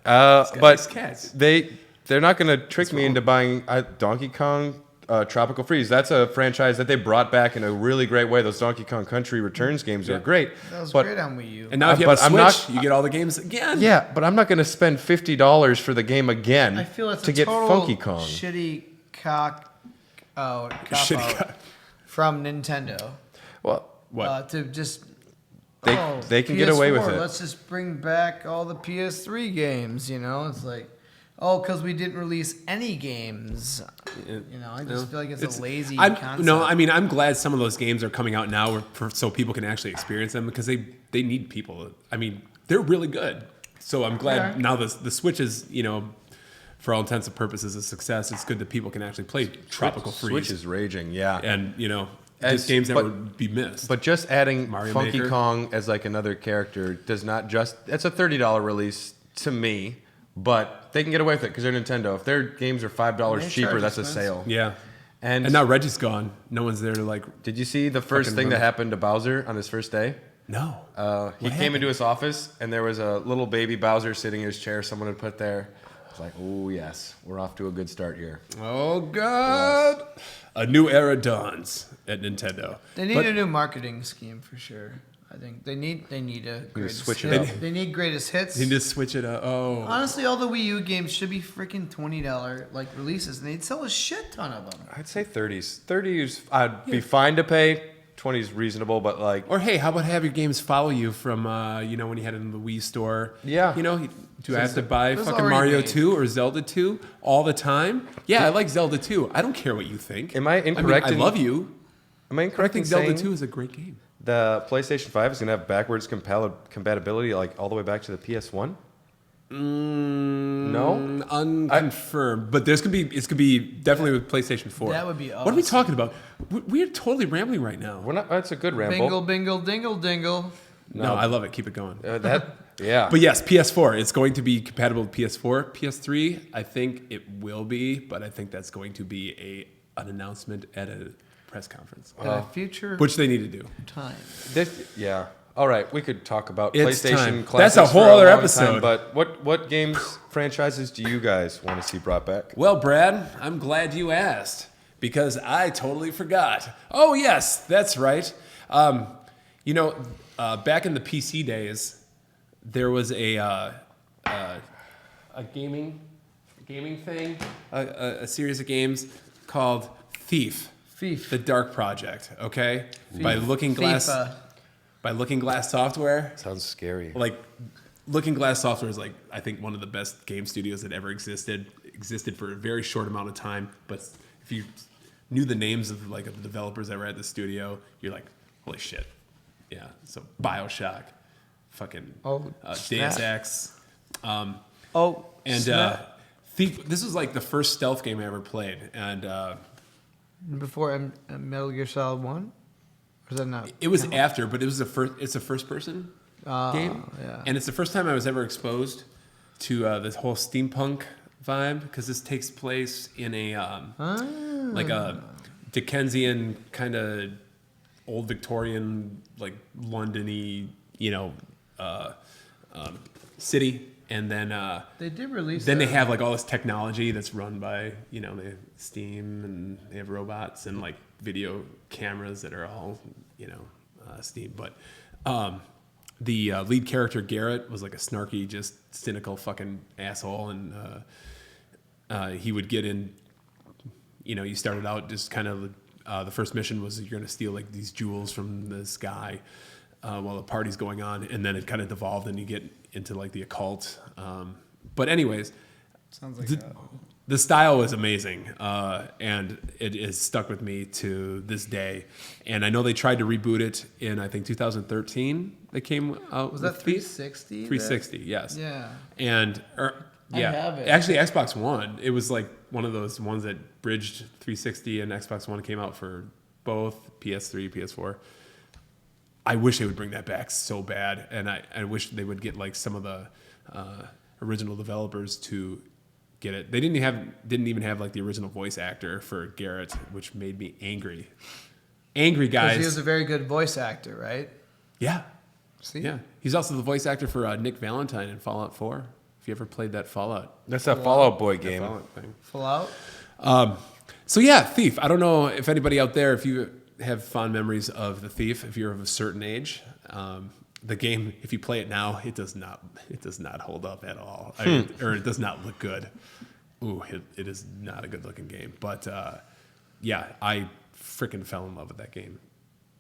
nice But cats. they're not going to trick me into buying Donkey Kong Tropical Freeze. That's a franchise that they brought back in a really great way. Those Donkey Kong Country Returns games are great. That was but great on Wii U. And now if you have But a I'm Switch, not- you get all the games again. yeah, but I'm not going to spend $50 for the game again I feel it's to a get total Funky Kong. shitty cop Shitty out cop. from Nintendo Well, What? to just. They can get away with PS4, it. Let's just bring back all the PS3 games. It's like, because we didn't release any games. I just feel like it's a lazy concept. I'm glad some of those games are coming out now so people can actually experience them because they need people. I mean, they're really good. So I'm glad now the Switch is, for all intents and purposes, a success. It's good that people can actually play Tropical Freeze. Switch is raging, yeah. And, just games that would be missed. But just adding Mario Funky Maker. Kong as like another character does not just. It's a $30 release to me, but they can get away with it because they're Nintendo. If their games are $5 They cheaper, charge that's a expensive. sale. yeah. And, And now Reggie's gone. No one's there to did you see the first fucking thing run that it. happened to Bowser on his first day? no. He came into his office and there was a little baby Bowser sitting in his chair. Someone had put there. I was like, oh yes, we're off to a good start here. Oh, God. A new era dawns at Nintendo. They need a new marketing scheme for sure. I think they need a greatest switch it hit. up. They need greatest hits. They need to switch it up. Oh. Honestly, all the Wii U games should be freaking $20 releases, and they'd sell a shit ton of them. I'd say 30s. 30s, I'd be fine to pay. 20s reasonable, but like Or hey, how about have your games follow you from when you had it in the Wii store? Yeah. Do I have to buy it was fucking already Mario made. 2 or Zelda 2 all the time? Yeah, I like Zelda 2. I don't care what you think. Am I incorrect I in- love you. am I I incorrect in think Zelda saying 2 is a great game. the PlayStation 5 is going to have backwards compatibility like all the way back to the PS1? No? Unconfirmed, but it's gonna be definitely with PlayStation 4. That would be What are we awesome. talking about? We're totally rambling right now. We're not. That's a good ramble. Bingle, bingle, dingle, dingle. No, I love it. Keep it going. That Yeah. But yes, PS4. It's going to be compatible with PS4. PS3, I think it will be, but I think that's going to be an announcement at a press conference, In a future which they need to do. time. Yeah. All right, we could talk about It's PlayStation time. classics That's a whole for other long episode. time, but what games franchises do you guys want to see brought back? Well, Brad, I'm glad you asked because I totally forgot. Oh, yes, that's right. Back in the PC days, there was a gaming thing, a series of games called Thief. The Dark Project, okay? By Looking Glass Software. Sounds scary. Like, Looking Glass Software is like, I think, one of the best game studios that ever existed for a very short amount of time. But if you knew the names of the developers that were at the studio, you're like, holy shit. Yeah. So BioShock, fucking Deus Ex. Thief. This was like the first stealth game I ever played, and Before Metal Gear Solid 1? Or is that not? it was after, but it was it's a first person game, yeah. and it's the first time I was ever exposed to this whole steampunk vibe because this takes place in a like a Dickensian kind of old Victorian, like London-y, city, and then They did release. then they have like all this technology that's run by they have steam, and they have robots and like video cameras that are all steam. But the lead character Garrett was like a snarky, just cynical fucking asshole, and he would get in. You started out just kind of the first mission was you're going to steal like these jewels from this guy while the party's going on, and then it kind of devolved and you get into like the occult. But anyways, Sounds like the style was amazing, and it is stuck with me to this day. And I know they tried to reboot it in, I think, 2013. They came out. Was with that Thief. 360? 360, yes. Yeah. And yeah, I have it. actually Xbox One. It was like one of those ones that bridged 360 and Xbox One. Came out for both PS3, PS4. I wish they would bring that back so bad, and I wish they would get like some of the original developers to get it. They didn't even have like the original voice actor for Garrett, which made me angry. Angry, Because guys. he was a very good voice actor, right? Yeah. See? Yeah. He's also the voice actor for Nick Valentine in Fallout 4. If you ever played that Fallout. That's that Fallout Boy that game. Fallout thing. Fallout? So yeah, Thief. I don't know if anybody out there, if you have fond memories of the Thief, if you're of a certain age. The game, if you play it now, it does not hold up at all, or it does not look good. Ooh, it is not a good looking game. But yeah, I freaking fell in love with that game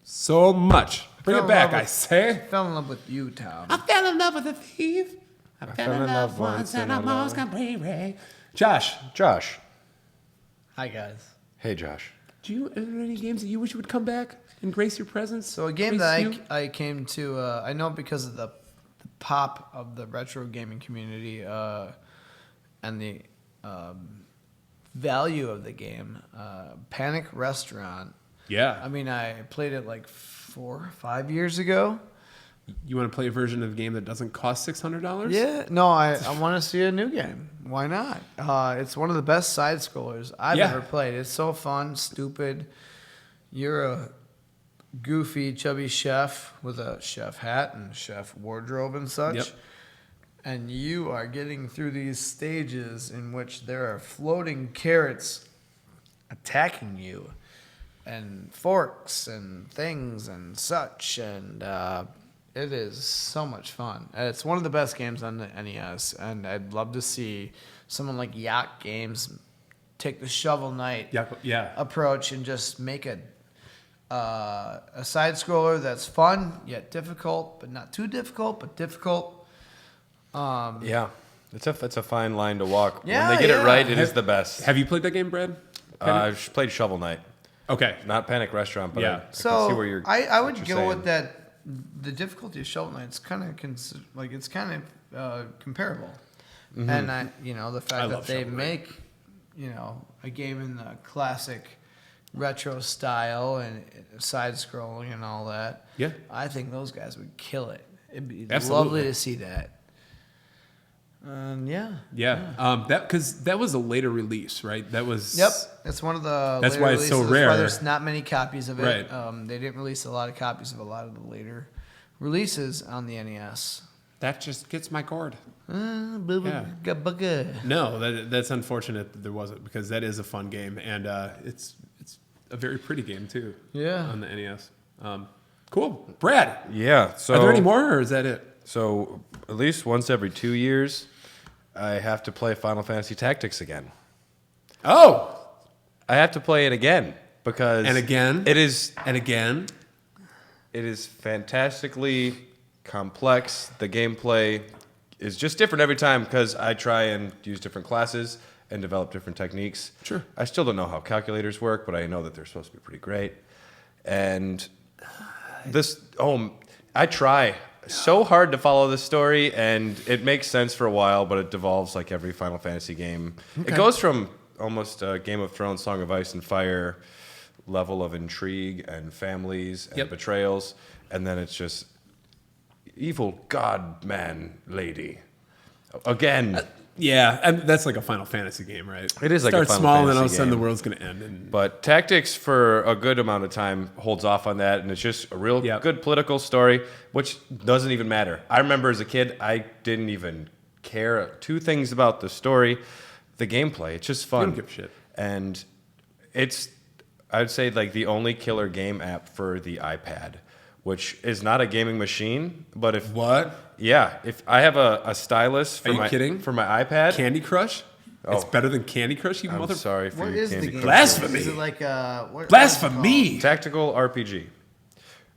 so much. Bring Fell it in back, love I with- say. Fell in love with you, Tom. I fell in love with the Thief. I fell in love once and I'm almost completely. Josh, Hi, guys. Hey, Josh. are there any games that you wish would come back and grace your presence? So a game Grace that you? I came to, I know because of the pop of the retro gaming community and the value of the game, Panic Restaurant. Yeah. I mean, I played it like 4 or 5 years ago. You want to play a version of the game that doesn't cost $600? Yeah, no, I want to see a new game. Why not? It's one of the best side scrollers I've Yeah. ever played. It's so fun, stupid. You're a goofy, chubby chef with a chef hat and chef wardrobe and such. Yep. And you are getting through these stages in which there are floating carrots attacking you, and forks and things and such. And it is so much fun. And it's one of the best games on the NES. And I'd love to see someone like Yacht Games take the Shovel Knight Yeah. approach and just make a side scroller that's fun yet difficult, but not too difficult, but difficult. Yeah, it's a fine line to walk. Yeah, when they get yeah. it right, it is the best. Have you played that game, Brad? I've played Shovel Knight, Okay. not Panic Restaurant, but Yeah. I can So see where you're. I what would you're go saying. with that. The difficulty of Shovel Knight, it's kind of comparable, Mm-hmm. and the I fact that love they Shovel Knight. make a game in the classic retro style and side scrolling and all that. Yeah. I think those guys would kill it. It'd be Absolutely. lovely to see that. Yeah. Yeah. Because that was a later release, right? That was. Yep. That's one of the. That's later why it's so releases. That's why rare. there's not many copies of it. Right. They didn't release a lot of copies of a lot of the later releases on the NES. That just gets my gourd. Yeah. Bugga. No, that's unfortunate that there wasn't, because that is a fun game, and it's a very pretty game too. Yeah. On the NES. Cool, Brad. Yeah. So Are there any more, or is that it? So at least once every 2 years, I have to play Final Fantasy Tactics again. Oh, I have to play it again because and again, it is and again. it is fantastically complex. The gameplay is just different every time because I try and use different classes and develop different techniques. Sure. I still don't know how calculators work, but I know that they're supposed to be pretty great. And I try so hard to follow the story, and it makes sense for a while, but it devolves like every Final Fantasy game. Okay. It goes from almost a Game of Thrones, Song of Ice and Fire level of intrigue and families and Yep. betrayals, and then it's just evil god man lady again. Yeah, and that's like a Final Fantasy game, right? It is like a Start Final small, and then all of a Fantasy sudden the game. world's going to end. And But Tactics, for a good amount of time, holds off on that, and it's just a real Yep. good political story, which doesn't even matter. I remember as a kid, I didn't even care two things about the story, the gameplay. It's just fun. don't give a shit. And it's, I'd say, like the only killer game app for the iPad, which is not a gaming machine, but if what? yeah, if I have a stylus for Are you my kidding? for my iPad, Candy Crush? It's Oh. better than Candy Crush, you I'm mother. sorry for What your is the Candy game? Crush. Blasphemy. Is it like what? Blasphemy! Tactical RPG.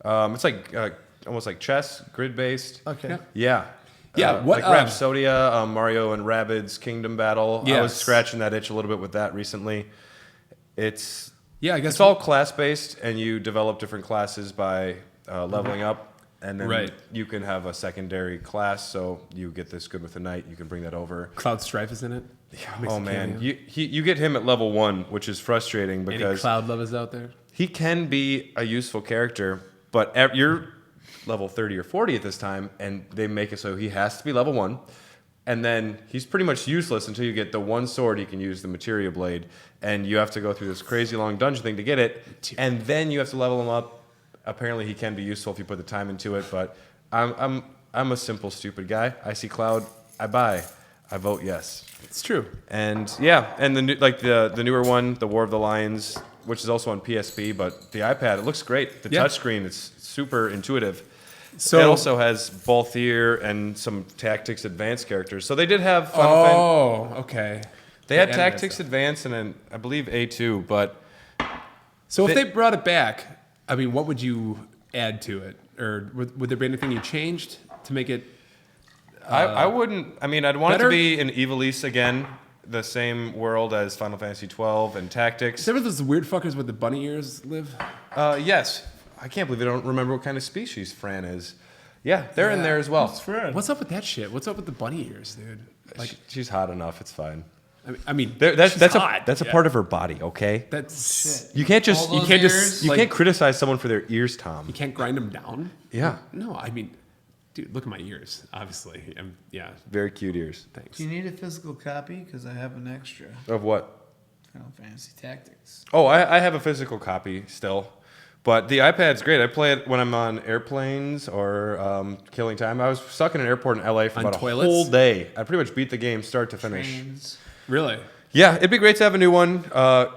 It's like almost like chess, grid based. Okay. Yeah. Yeah. Yeah, what, like Rhapsodia, Mario and Rabbids Kingdom Battle. I was Yes. scratching that itch a little bit with that recently. It's Yeah, I guess it's all class based, and you develop different classes by leveling up, and then Right. you can have a secondary class. So you get this good with the knight, you can bring that over. Cloud Strife is in it. Makes Oh a man, cameo. you get him at level 1, which is frustrating Any because Cloud lovers out there? he can be a useful character, but you're level 30 or 40 at this time, and they make it so he has to be level 1. And then he's pretty much useless until you get the one sword he can use, the Materia Blade, and you have to go through this crazy long dungeon thing to get it, and then you have to level him up. Apparently he can be useful if you put the time into it, but I'm a simple, stupid guy. I see Cloud, I buy. I vote yes. It's true. And yeah, and the newer one, the War of the Lions, which is also on PSP, but the iPad, it looks great. The Yeah. touchscreen, it's super intuitive. So It also has Balthier and some Tactics Advanced characters. So they did have Final Fan- okay. They had Yeah, Tactics that's- Advanced and then I believe A2, but So if They- they brought it back, I mean, what would you add to it, or would there be anything you changed to make it? I wouldn't. I mean, I'd want it better? to be an Evilise again, the same world as Final Fantasy 12 and Tactics. Is there those weird fuckers with the bunny ears live? Yes. I can't believe I don't remember what kind of species Fran is. Yeah, they're in there as well. What's up with that shit? What's up with the bunny ears, dude? Like, She's hot enough. It's fine. I mean, That's she's that's hot. a Yeah. part of her body. Okay. That's You can't just All you those can't ears? just you Like- can't criticize someone for their ears, Tom. you can't grind them down. Yeah. No, I mean, dude, look at my ears. Obviously, yeah. Very cute ears. Thanks. Do you need a physical copy? Because I have an extra Of what? Final Fantasy Tactics. Oh, I have a physical copy still, but the iPad's great. I play it when I'm on airplanes or killing time. I was stuck in an airport in LA for On about toilets? a whole day. I pretty much beat the game start to finish. Trains. Really? Yeah, it'd be great to have a new one.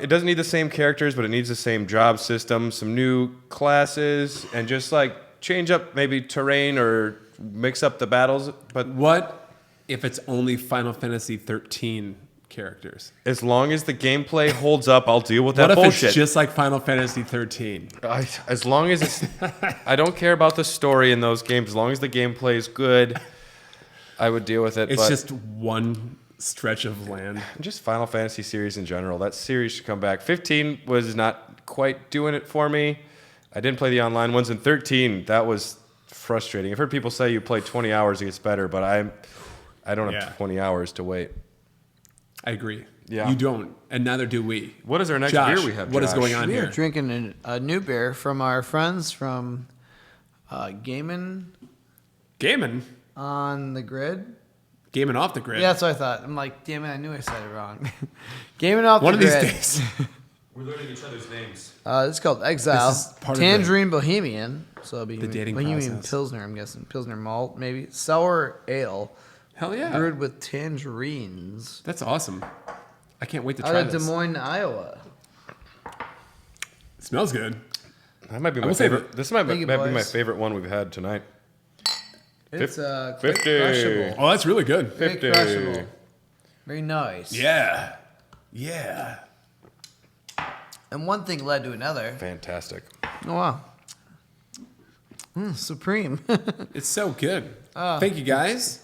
It doesn't need the same characters, but it needs the same job system, some new classes, and just like change up maybe terrain or mix up the battles. But What if it's only Final Fantasy 13 characters? as long as the gameplay holds up, I'll deal with that What if bullshit. it's just like Final Fantasy 13? As long as it's, I don't care about the story in those games. As long as the gameplay is good, I would deal with it. It's but just one stretch of land. just Final Fantasy series in general. That series should come back. 15 was not quite doing it for me. I didn't play the online ones. And 13, that was frustrating. I've heard people say you play 20 hours, it gets better, but I don't Yeah. have 20 hours to wait. I agree. Yeah. You don't, and neither do we. What is our next Josh, beer we have? what is Josh? going on We are here? drinking a new beer from our friends from Gaiman Gaming? on the grid. Gaming off the grid. Yeah, that's what I thought. I'm like, damn it, I knew I said it wrong. Gaming off One the of grid. these days. We're learning each other's names. It's called Exile. This is part of Tangerine Bohemian. So it'll be the dating Bohemian process. Pilsner, I'm guessing. Pilsner malt, maybe. Sour ale. Hell yeah. Brewed with tangerines. That's awesome. I can't wait to Out try of Des this. Moines, Iowa. It smells good. That might be I my will say favorite. This might Thank you, be my boys. favorite one we've had tonight. It's quite 50. crushable. Oh, that's really good. Very 50. crushable. Very nice. Yeah. Yeah. And one thing led to another. Fantastic. Oh, wow. Supreme. It's so good. Thank you, guys.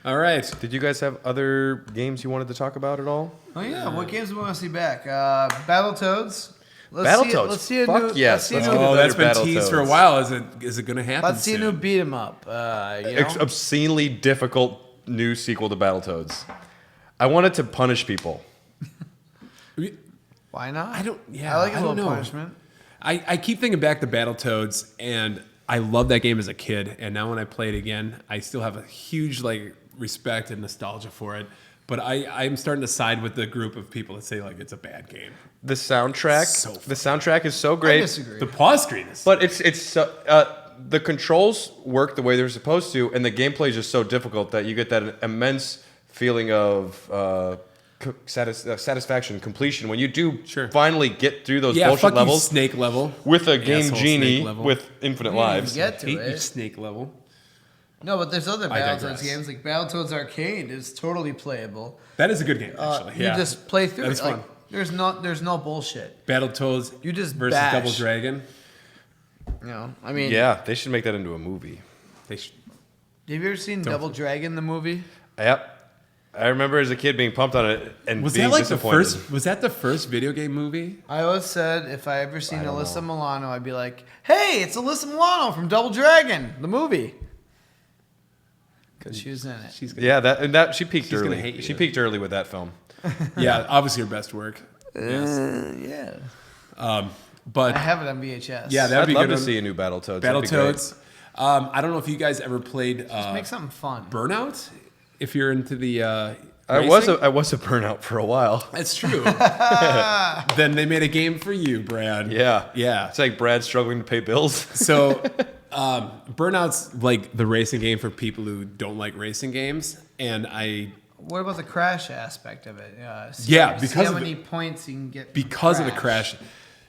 All right. Did you guys have other games you wanted to talk about at all? Oh, yeah. What games do we want to see back? Battletoads. Battletoads. Let's see a Fuck new, yes. Let's see a Let's new, Oh, that's been Battletoads. teased for a while. Is it going to happen let's see a new soon? beat 'em up. You know? Obscenely difficult new sequel to Battletoads. I wanted to punish people. Why not? I don't- yeah, I like a I don't little know. punishment. I keep thinking back to Battletoads, and I loved that game as a kid. And now when I play it again, I still have a huge respect and nostalgia for it. But I'm starting to side with the group of people that say it's a bad game. The soundtrack. So fun. The soundtrack is so I great. disagree. The pause screen is. But it's so, the controls work the way they're supposed to, and the gameplay is just so difficult that you get that immense feeling of satisfaction, completion when you do Sure. finally get through those Yeah, bullshit fuck levels you, Snake level. with a game Asshole genie Snake level. with infinite You didn't even lives. get to Hate you, it. Snake level. No, but there's other I Battletoads digress. games. Like Battletoads Arcade is totally playable. That is a good game, actually. You just play through That it. is fun. There's no bullshit. Battletoads You just versus bash. Double Dragon. You know, I mean, Yeah, they should make that into a movie. They should. have you ever seen Double Dragon, the movie? Yep. I remember as a kid being pumped on it and Was being that the disappointed. first? Was that the first video game movie? I always said if I ever seen I don't Alyssa know. Milano, I'd be like, "Hey, it's Alyssa Milano from Double Dragon, the movie," because she was in it. She's gonna, Yeah, that she peaked She's gonna early. hate you. She peaked early with that film. yeah, obviously her best work. Yes. Yeah, But I have it on VHS. yeah, that'd I'd be love good. to on see a new Battletoads. That'd be great. Battletoads. I don't know if you guys ever played Just make something fun. Burnout. If you're into the I was racing. a burnout for a while. That's true. Then they made a game for you, Brad. Yeah. Yeah. It's like Brad struggling to pay bills. So, Burnout's like the racing game for people who don't like racing games, and What about the crash aspect of it? Yeah, see because how of many points you can get because of the crash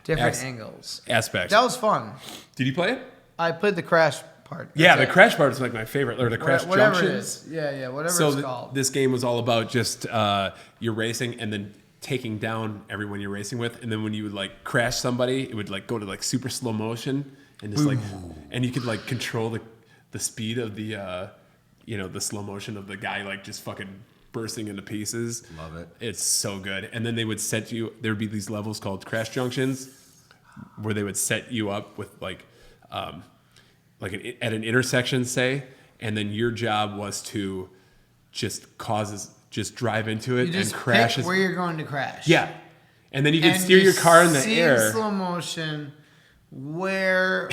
different Ex- angles. aspect. That was fun. Did you play it? I played the crash part. Yeah, That's the it. crash part is like my favorite, or the crash Whatever junctions. it is. Yeah, whatever So it's called. this game was all about just you're racing and then taking down everyone you're racing with, and then when you would crash somebody, it would go to super slow motion and just and you could control the speed of the the slow motion of the guy just fucking bursting into pieces. Love it. It's so good. And then they would set you. There would be these levels called crash junctions, where they would set you up with at an intersection, say, and then your job was to just drive into it you just and crash. pick where you're going to crash. Yeah, and then you can And steer your car in the see air. in slow motion where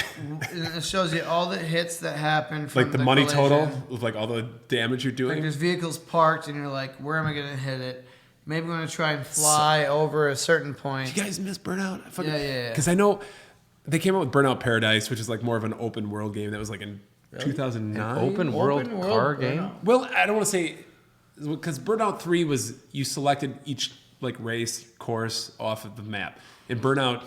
it shows you all the hits that happen from The money collision. total with all the damage you're doing. There's vehicles parked and you're like, where am I going to hit it? Maybe I'm going to try and fly over a certain point. Did you guys miss Burnout? Yeah. Because I know they came out with Burnout Paradise, which is more of an open world game. That was in 2009. Open world car Burnout. game? Well, I don't want to say, because Burnout 3 was you selected each race course off of the map. In Burnout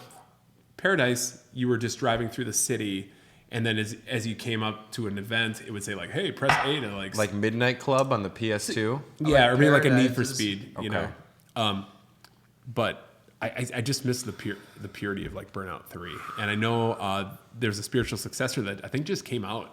Paradise, you were just driving through the city, and then as you came up to an event, it would say hey, press A to Like Midnight Club on the PS2. yeah, or maybe a Need for Paradises. Speed, you Okay. know. But I just miss the purity of Burnout 3, and I know there's a spiritual successor that I think just came out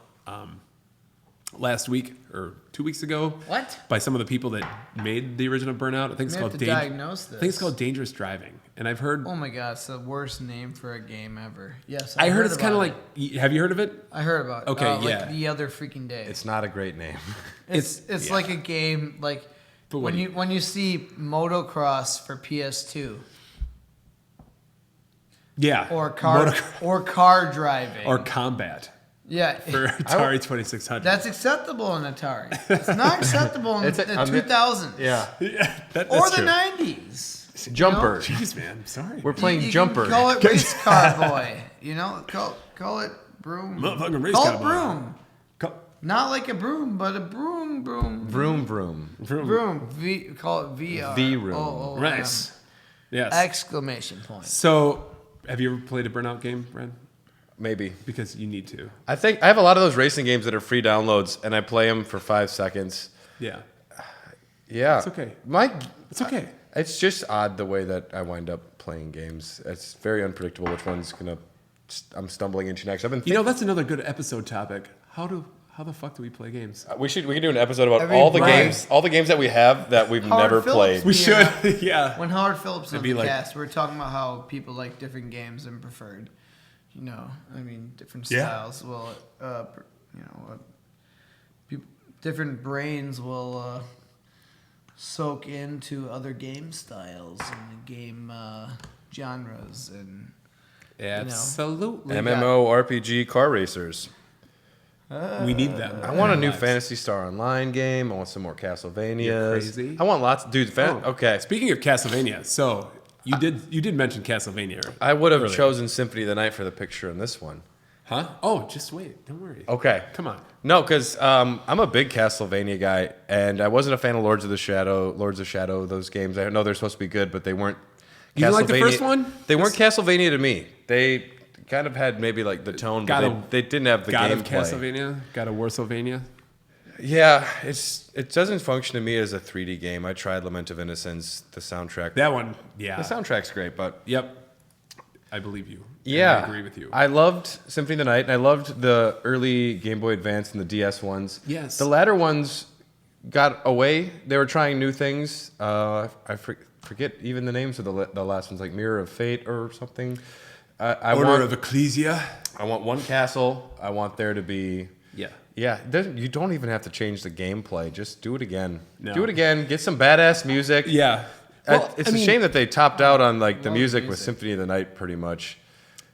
last week or 2 weeks ago. What? By some of the people that made the original Burnout. I think it's We have called to diagnose this. I think it's called Dangerous Driving, and I've heard. Oh my god, it's the worst name for a game ever. Yes, I heard it's kind of about it. Have you heard of it? I heard about it. Okay, like yeah. the other freaking day. It's not a great name. It's yeah. like a game But what when do you when you see motocross for PS2 Yeah. or car Motocross. or car driving or combat. Yeah. for Atari 2600. That's acceptable on Atari. It's not acceptable in It's the on the- 2000s. Yeah. yeah, that's Or the true. 90s. Jumper. Jeez, man, I'm sorry. We're playing You Jumper. Can call it race car boy. You know, call it broom. Motherfucking race call car it boy. broom. Co- Not like a broom, but a broom. Vroom vroom. Broom. Call it VR. V-room. O-O-M. Nice. Yes. Exclamation point. So, have you ever played a Burnout game, Brad? Maybe. Because you need to. I think I have a lot of those racing games that are free downloads, and I play them for 5 seconds. Yeah. Yeah. It's okay. It's okay. It's just odd the way that I wind up playing games. It's very unpredictable which one's I'm stumbling into next. I've been You know, that's another good episode topic. How the fuck do we play games? we can do an episode about Every all the brand. games that we have that we've Howard never Phillips. played. We Yeah. should. Yeah. When Howard Phillips on It'd be the like- cast, we were talking about how people like different games and preferred. You know, I mean, different Yeah. styles. Well, different brains will soak into other game styles and game genres, and Absolutely. MMORPG car racers. We need them. I want a new Lives. Phantasy Star Online game. I want some more Castlevanias. You're crazy. I want lots, dude. Oh, Okay, Speaking of Castlevania, so you did mention Castlevania, I would have earlier. chosen Symphony of the Night for the picture in this one. Huh? Oh, just wait. Don't worry. Okay. Come on. No, because I'm a big Castlevania guy, and I wasn't a fan of Lords of Shadow, those games. I know they're supposed to be good, but they weren't. You didn't like the Castlevania- first one? They weren't Castlevania to me. They kind of had maybe like the tone, God but of- they didn't have the God of gameplay. Castlevania. God of Warsylvania. Yeah, it doesn't function to me as a 3D game. I tried Lament of Innocence, the soundtrack. That one. Yeah. The soundtrack's great, but Yep. I believe you. And yeah, I agree with you. I loved Symphony of the Night, and I loved the early Game Boy Advance and the DS ones. Yes. The latter ones got away. They were trying new things. I forget even the names of the last ones, like Mirror of Fate or something. I Order want of Ecclesia. I want one castle. I want there to be. Yeah. Yeah, you don't even have to change the gameplay. Just do it again. No. Do it again. Get some badass music. Yeah. It's a shame that they topped out on like the Love music with music. Symphony of the Night pretty much.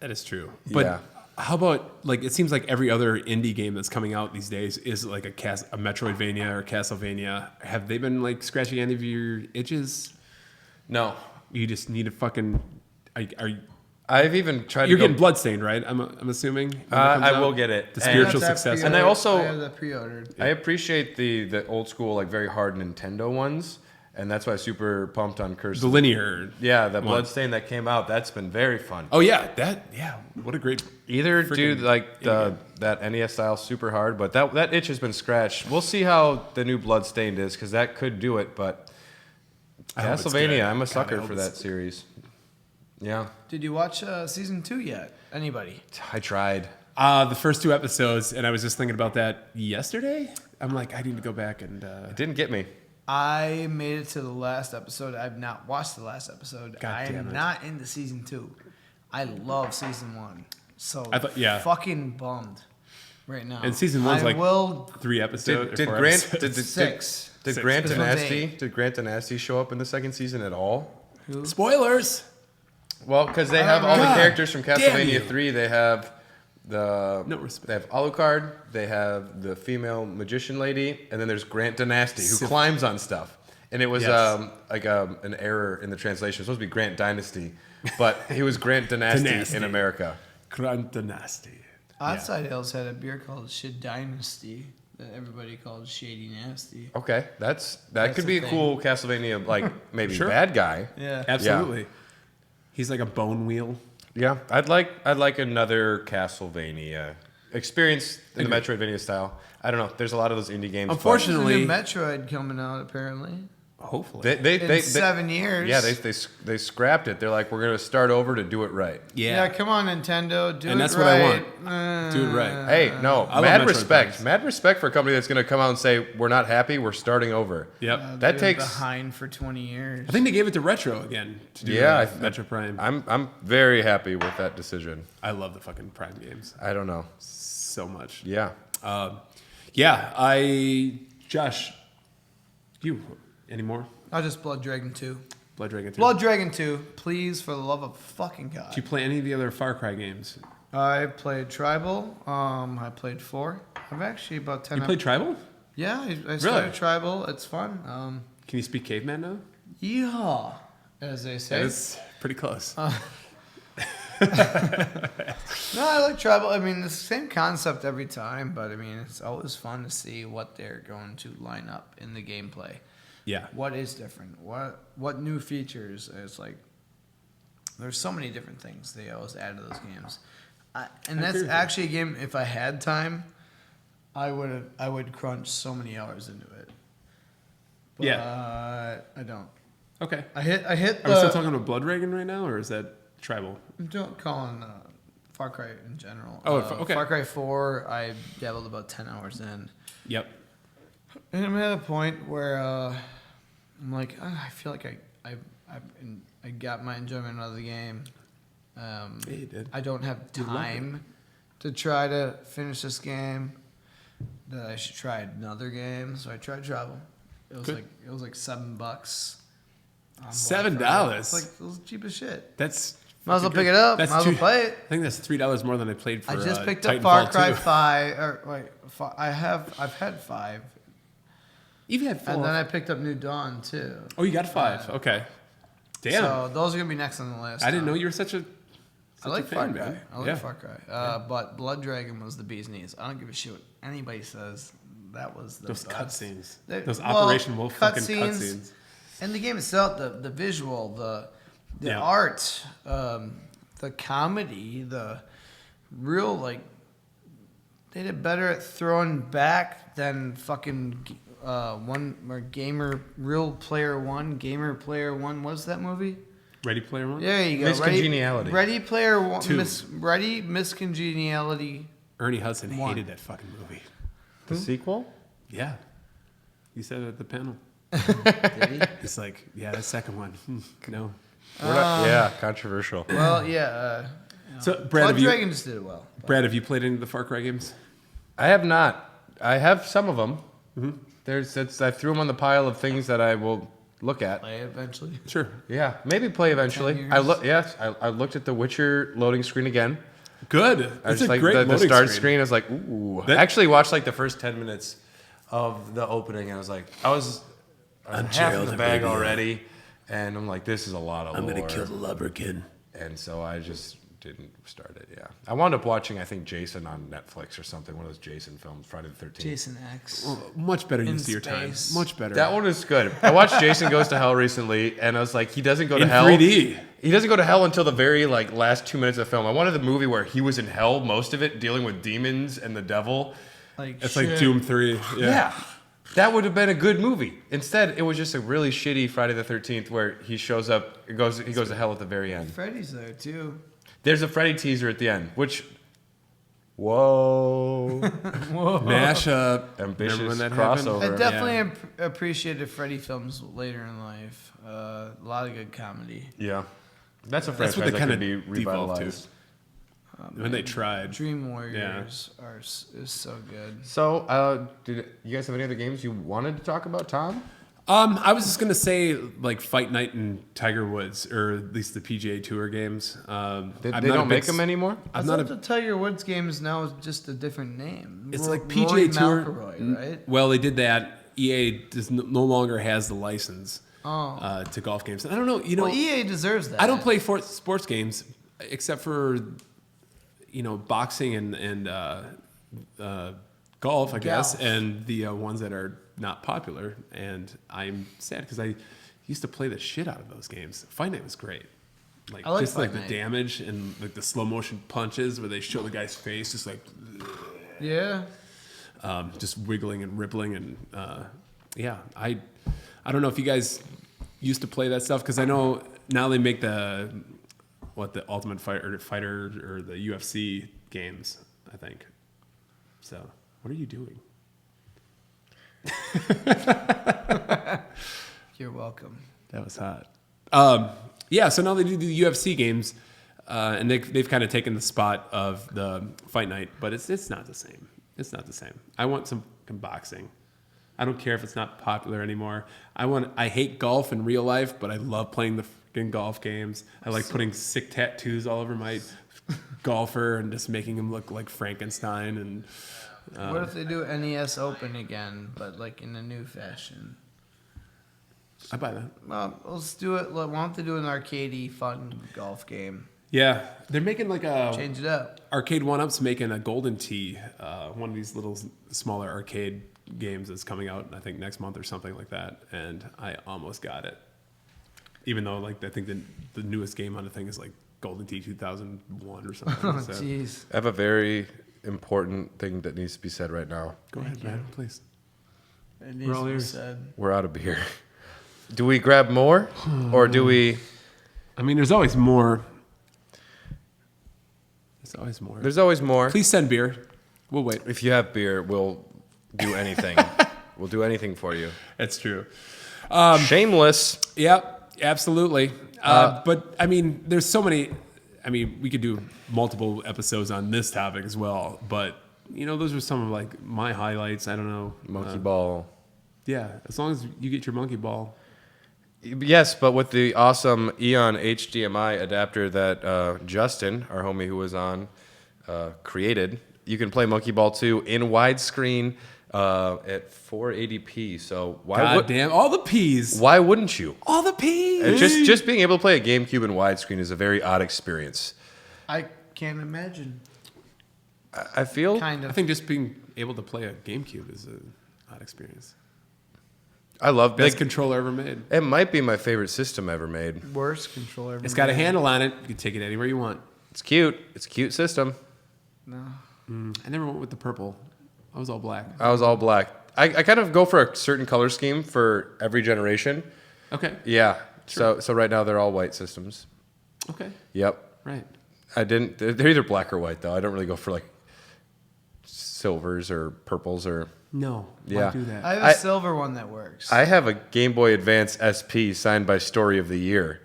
That is true. But Yeah. how about, like, it seems like every other indie game that's coming out these days is like a Metroidvania or Castlevania. Have they been like scratching any of your itches? No, You just need a fucking. I've even tried. You're to go, getting Bloodstained, right? I'm assuming. when it comes I out? will get it. The And- spiritual That's successor. And I also- I have that pre-ordered. I appreciate the old school like very hard Nintendo ones, and that's why I'm super pumped on Curse. The linear. Yeah, the one. Bloodstain that came out. That's been very fun. Oh yeah, what a great. Either do freaking like indie that NES style super hard, but that itch has been scratched. We'll see how the new Bloodstained is because that could do it. But I hope it's good. Castlevania, I'm a God, I sucker hope for it's- that series. Yeah, Did you watch season 2 yet? Anybody? I tried. The first 2 episodes, and I was just thinking about that yesterday. I'm like, I need to go back and. It didn't get me. I made it to the last episode. I've not watched the last episode. God I damn am it. not into season 2. I love season 1. So I thought- yeah. fucking bummed right now. And season one's I like will 3 episodes. Did or 4 Grant episodes. did six. Did Six. Grant This and one's Nasty 8. did Grant and Nasty show up in the second season at all? Who? Spoilers. Well, because they have all the God characters from damn you. Castlevania 3. They have the No respect. They have Alucard. They have the female magician lady, and then there's Grant Dynasty who Sif- climbs on stuff. And it was Yes. an error in the translation. It was supposed to be Grant Dynasty, but he was Grant Dynasty Dynasty. in America. Grant Nasty. Outside Hills had a beer called Shit Dynasty that everybody called Shady Nasty. Okay, that That's could a be a thing. cool Castlevania, like maybe Sure. bad guy. Yeah. Absolutely. He's like a bone wheel. Yeah, I'd like another Castlevania experience in the Metroidvania style. I don't know. There's a lot of those indie games. but Unfortunately- There's a new Metroid coming out apparently. Hopefully. they 7 years. yeah they scrapped it. They're like, we're gonna start over to do it right. Yeah, come on, Nintendo, do And it that's what I right. want. Do it right. Hey, no, I love mad Metroid respect, games. mad respect for a company that's gonna come out and say we're not happy, we're starting over. Yep. They've That been takes. behind for 20 years. I think they gave it to Retro again to do Yeah, Metro Prime. I'm very happy with that decision. I love the fucking Prime games I don't know. so much. Yeah. Josh, you, any more? I'll just Blood Dragon 2. Blood Dragon 2? Blood Dragon 2, please, for the love of fucking God. Did you play any of the other Far Cry games? I played Tribal. I played 4. I've actually about 10. You played Tribal? Yeah, I started Really? Tribal. It's fun. Can you speak caveman now? Yeehaw, as they say. That is pretty close. No, I like Tribal. I mean, it's the same concept every time, but I mean, it's always fun to see what they're going to line up in the gameplay. Yeah. What is different? What new features? It's like there's so many different things they always add to those games, and I that's agree with actually a game. If I had time, I would crunch so many hours into it. But I don't. Okay. I hit. Are we still talking about Blood Dragon right now, or is that Tribal? I'm calling Far Cry in general. Oh, okay. Far Cry 4, I dabbled about 10 hours in. Yep. And I'm at a point where I'm like, I feel like I got my enjoyment out of the game. Yeah, you did. I don't have You loved it. time to try to finish this game. That I should try another game, so I tried Travel. It was Good. like $7. on Black $7? Friday. It's like it was cheap as shit. That's. Might as well fucking pick it up. That's Might as well play it. I think that's $3 more than I played for. I just picked up Titanfall Far Cry 2. 5. I've had 5, You've had 4. and then I picked up New Dawn too. Oh, you got 5. Okay. Damn. So those are gonna be next on the list. I didn't know you were such a. I like a Far fan, Cry. man. I like Yeah. Far Cry. But Blood Dragon was the bee's knees. I don't give a shit what anybody says. That was the Those best. cutscenes. They- Those well, Operation Wolf fucking cutscenes. cutscenes. And the game itself, the visual, the Yeah. art, the comedy, the real like they did better at throwing back than fucking Real Player One, Gamer Player One. What's that movie? Ready Player One? There you go. Miss Congeniality. Ready Player One. Two. Miss Congeniality. Ernie Hudson One. hated that fucking movie. The sequel? Yeah. He said it at the panel. Did he? He's like, yeah, that second one. No. Yeah, controversial. Well, yeah. So, Brad, Blood have you, Dragon just did it well. Brad, have you played any of the Far Cry games? I have not. I have some of them. Mm-hmm. I threw them on the pile of things that I will look at. Play eventually. Sure. Yeah, maybe play eventually. 10 years. Yes, I looked at the Witcher loading screen again. Good. I It's was a like great the loading start screen. screen. I was like, ooh. That- I actually watched like the first 10 minutes of the opening, and I was like, I was half in the bag already, and I'm like, this is a lot of lore. Lubberkin. And so I just didn't start it. Yeah, I wound up watching I think Jason on Netflix or something, one of those Jason films, Friday the 13th. Jason X. Much better In use of your time. space. Much better. That one is good. I watched Jason Goes to Hell recently, and I was like, he doesn't go to in hell. 3D. He doesn't go to hell until the very like last 2 minutes of the film. I wanted the movie where he was in hell, most of it, dealing with demons and the devil. Like It's like Doom 3. Yeah. That would have been a good movie. Instead, it was just a really shitty Friday the 13th where he shows up, he goes to hell at the very end. Freddy's there too. There's a Freddy teaser at the end, which, whoa, Mashup. ambitious Remember when that crossover. happened? I definitely appreciated Freddy films later in life. A lot of good comedy. Yeah, that's a That's franchise what they that kind could of be devolved to. revitalized. When they tried. Dream Warriors is so good. So, did you guys have any other games you wanted to talk about, Tom? I was just gonna say like Fight Night and Tiger Woods, or at least the PGA Tour games. They I'm don't not a big make them anymore. I I'm thought not the Tiger Woods games now is just a different name. It's Roy like PGA Tour. McIlroy, right? Well, they did that. EA no longer has the license Oh. to golf games. And I don't know. You know, Well, EA deserves that. I don't play sports games except for boxing and golf, I guess, Golf. and the ones that are not popular. And I'm sad because I used to play the shit out of those games. Fight Night was great. Like I like just like Fight the Night. damage and like the slow motion punches where they show the guy's face just like Yeah. just wiggling and rippling and yeah. I don't know if you guys used to play that stuff because I know now they make the Ultimate Fighter or the UFC games, I think. So what are you doing? You're welcome. That was hot. Yeah, so now they do the UFC games, and they've kind of taken the spot of the Fight Night, but it's not the same. It's not the same. I want some boxing. I don't care if it's not popular anymore. I hate golf in real life, but I love playing the freaking golf games. I like putting sick tattoos all over my golfer and just making him look like Frankenstein. And What if they do NES Open again, but like in a new fashion? I buy that. Well, let's do it. Why don't they do an arcadey, fun golf game? Yeah, they're making like a Change it up. Arcade 1-Up's making a Golden Tee, one of these little smaller arcade games that's coming out, I think, next month or something like that. And I almost got it, even though like I think the newest game on the thing is like Golden Tee 2001 or something. Oh, So, jeez. I have a very important thing that needs to be said right now. go ahead, man, please. It We're all needs to be ears. said. We're out of beer. Do we grab more, or do we? I mean, there's always more. There's always more. There's always more. Please send beer. We'll wait. If you have beer, we'll do anything. We'll do anything for you. That's true. Shameless. Yep, absolutely. But I mean, there's so many. I mean, we could do multiple episodes on this topic as well. But you know, those are some of like my highlights. I don't know. Monkey ball. Yeah, as long as you get your monkey ball. Yes, but with the awesome Eon HDMI adapter that Justin, our homie who was on, created, you can play Monkey Ball 2 in widescreen at 480p. So God damn, all the P's. why wouldn't you? All the P's. Just being able to play a GameCube in widescreen is a very odd experience. I can't imagine. I feel Kind I of. think just being able to play a GameCube is an odd experience. I love Best big. controller ever made. It might be my favorite system ever made. Worst controller ever It's got a made. handle on it. You can take it anywhere you want. It's cute. It's a cute system. No. I never went with the purple. I was all black. I was all black. I kind of go for a certain color scheme for every generation. Okay. Yeah. So right now they're all white systems. Okay. Yep. Right. I didn't. They're either black or white though. I don't really go for like silvers or purples or. No. Yeah. Why do that? I have a I- silver one that works. I have a Game Boy Advance SP signed by Story of the Year.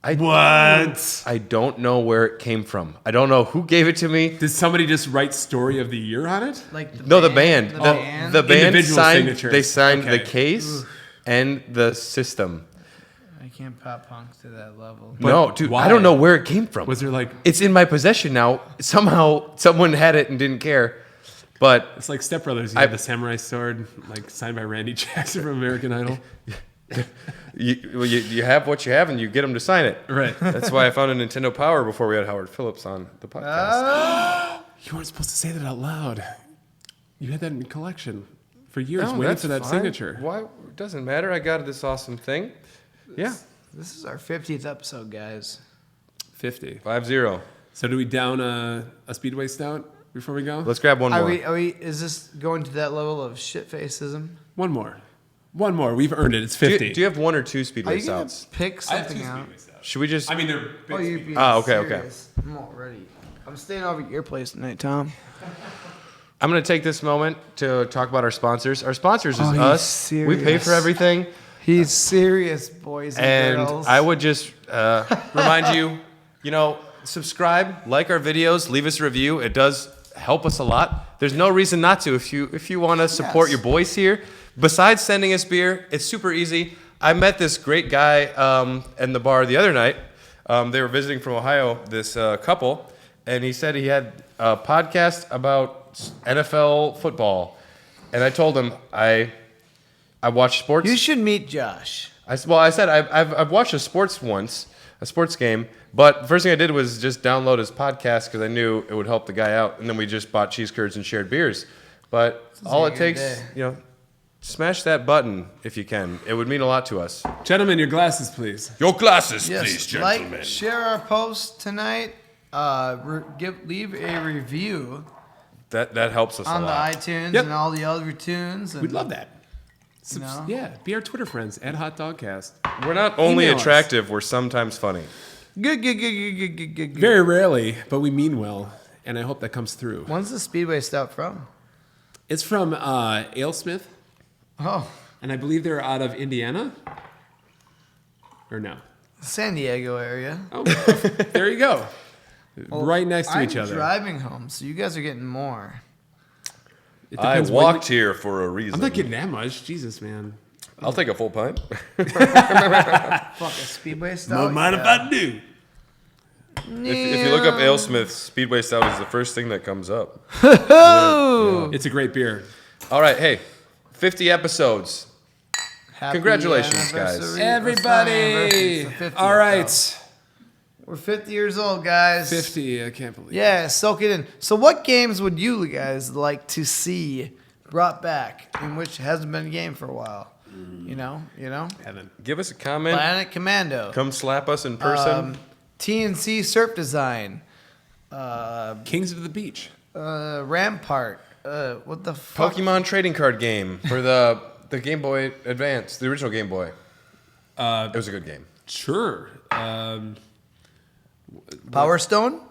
What? I don't know where it came from. I don't know who gave it to me. Did somebody just write Story of the Year on it? like the No, the band. band. The band Individual signed. signatures. They signed Okay. the case and the system. I can't pop punk to that level. No, dude, why? I don't know where it came from. Was there like, It's in my possession now. Somehow someone had it and didn't care. But it's like Step Brothers. You I- have the samurai sword, like signed by Randy Jackson from American Idol. you have what you have and you get them to sign it. Right. That's why I found a Nintendo Power before we had Howard Phillips on the podcast. You weren't supposed to say that out loud. You had that in your collection for years, No, waiting that's for that fine. signature. Why? It doesn't matter. I got this awesome thing. Yeah. This is our 50th episode, guys. 50. 5-0. So do we down a Speedway Stout before we go? Let's grab one Are more. we? Is this going to that level of shit-faceism? One more. One more. We've earned it. It's do, 50. you, do you have one or two Are Speedway you gonna Stouts? pick I have two something out? Speedway Stouts. Should we just... I mean, they're big Oh, you're Speedway. being okay, okay. serious. I'm all ready. I'm staying over at your place tonight, Tom. I'm going to take this moment to talk about our sponsors. Our sponsors is Oh, he's us. We pay serious. for everything. He's serious, boys and, And girls. I would just remind you, subscribe, like our videos, leave us a review. It does help us a lot. There's no reason not to if you want to support Yes. your boys here. Besides sending us beer, it's super easy. I met this great guy in the bar the other night. They were visiting from Ohio, this couple, and he said he had a podcast about NFL football. And I told him I watch sports. You should meet Josh. I said I've watched a sports game, but the first thing I did was just download his podcast because I knew it would help the guy out, and then we just bought cheese curds and shared beers. But all like it a takes, day. smash that button if you can. It would mean a lot to us. Gentlemen, your glasses, please. Your glasses, Yes, like, share our post tonight. Leave a review That helps us on a the lot. iTunes Yep. and all the other tunes. And We'd love that. No? Yeah, be our Twitter friends at Hot Dogcast. We're not only Email us. attractive; we're sometimes funny. Good. Very rarely, but we mean well, and I hope that comes through. When's the Speedway Stout from? It's from AleSmith, Oh, and I believe they're out of Indiana. Or no? San Diego area. Oh, there you go. Right next to each I'm other. driving home, so you guys are getting more. It I depends when walked here for a reason. I'm not getting that much. Jesus, man. I'll take a full pint. Fuck a Speedway Stout. Don't mind if I do. If you look up AleSmith, Speedway Stout is the first thing that comes up. It's a great beer. All right, hey, 50 episodes. Happy Congratulations, guys. anniversary. Everybody. It's the 50th, All right. so. We're 50 years old, guys. 50. I can't believe it. Yeah, soak it in. So what games would you guys like to see brought back in which hasn't been a game for a while? You know? Heaven. Give us a comment. Planet Commando. Come slap us in person. TNC Surf Design. Kings of the Beach. Rampart. What the fuck? Pokemon trading card game for the Game Boy Advance, the original Game Boy. It was a good game. Sure. Power Stone?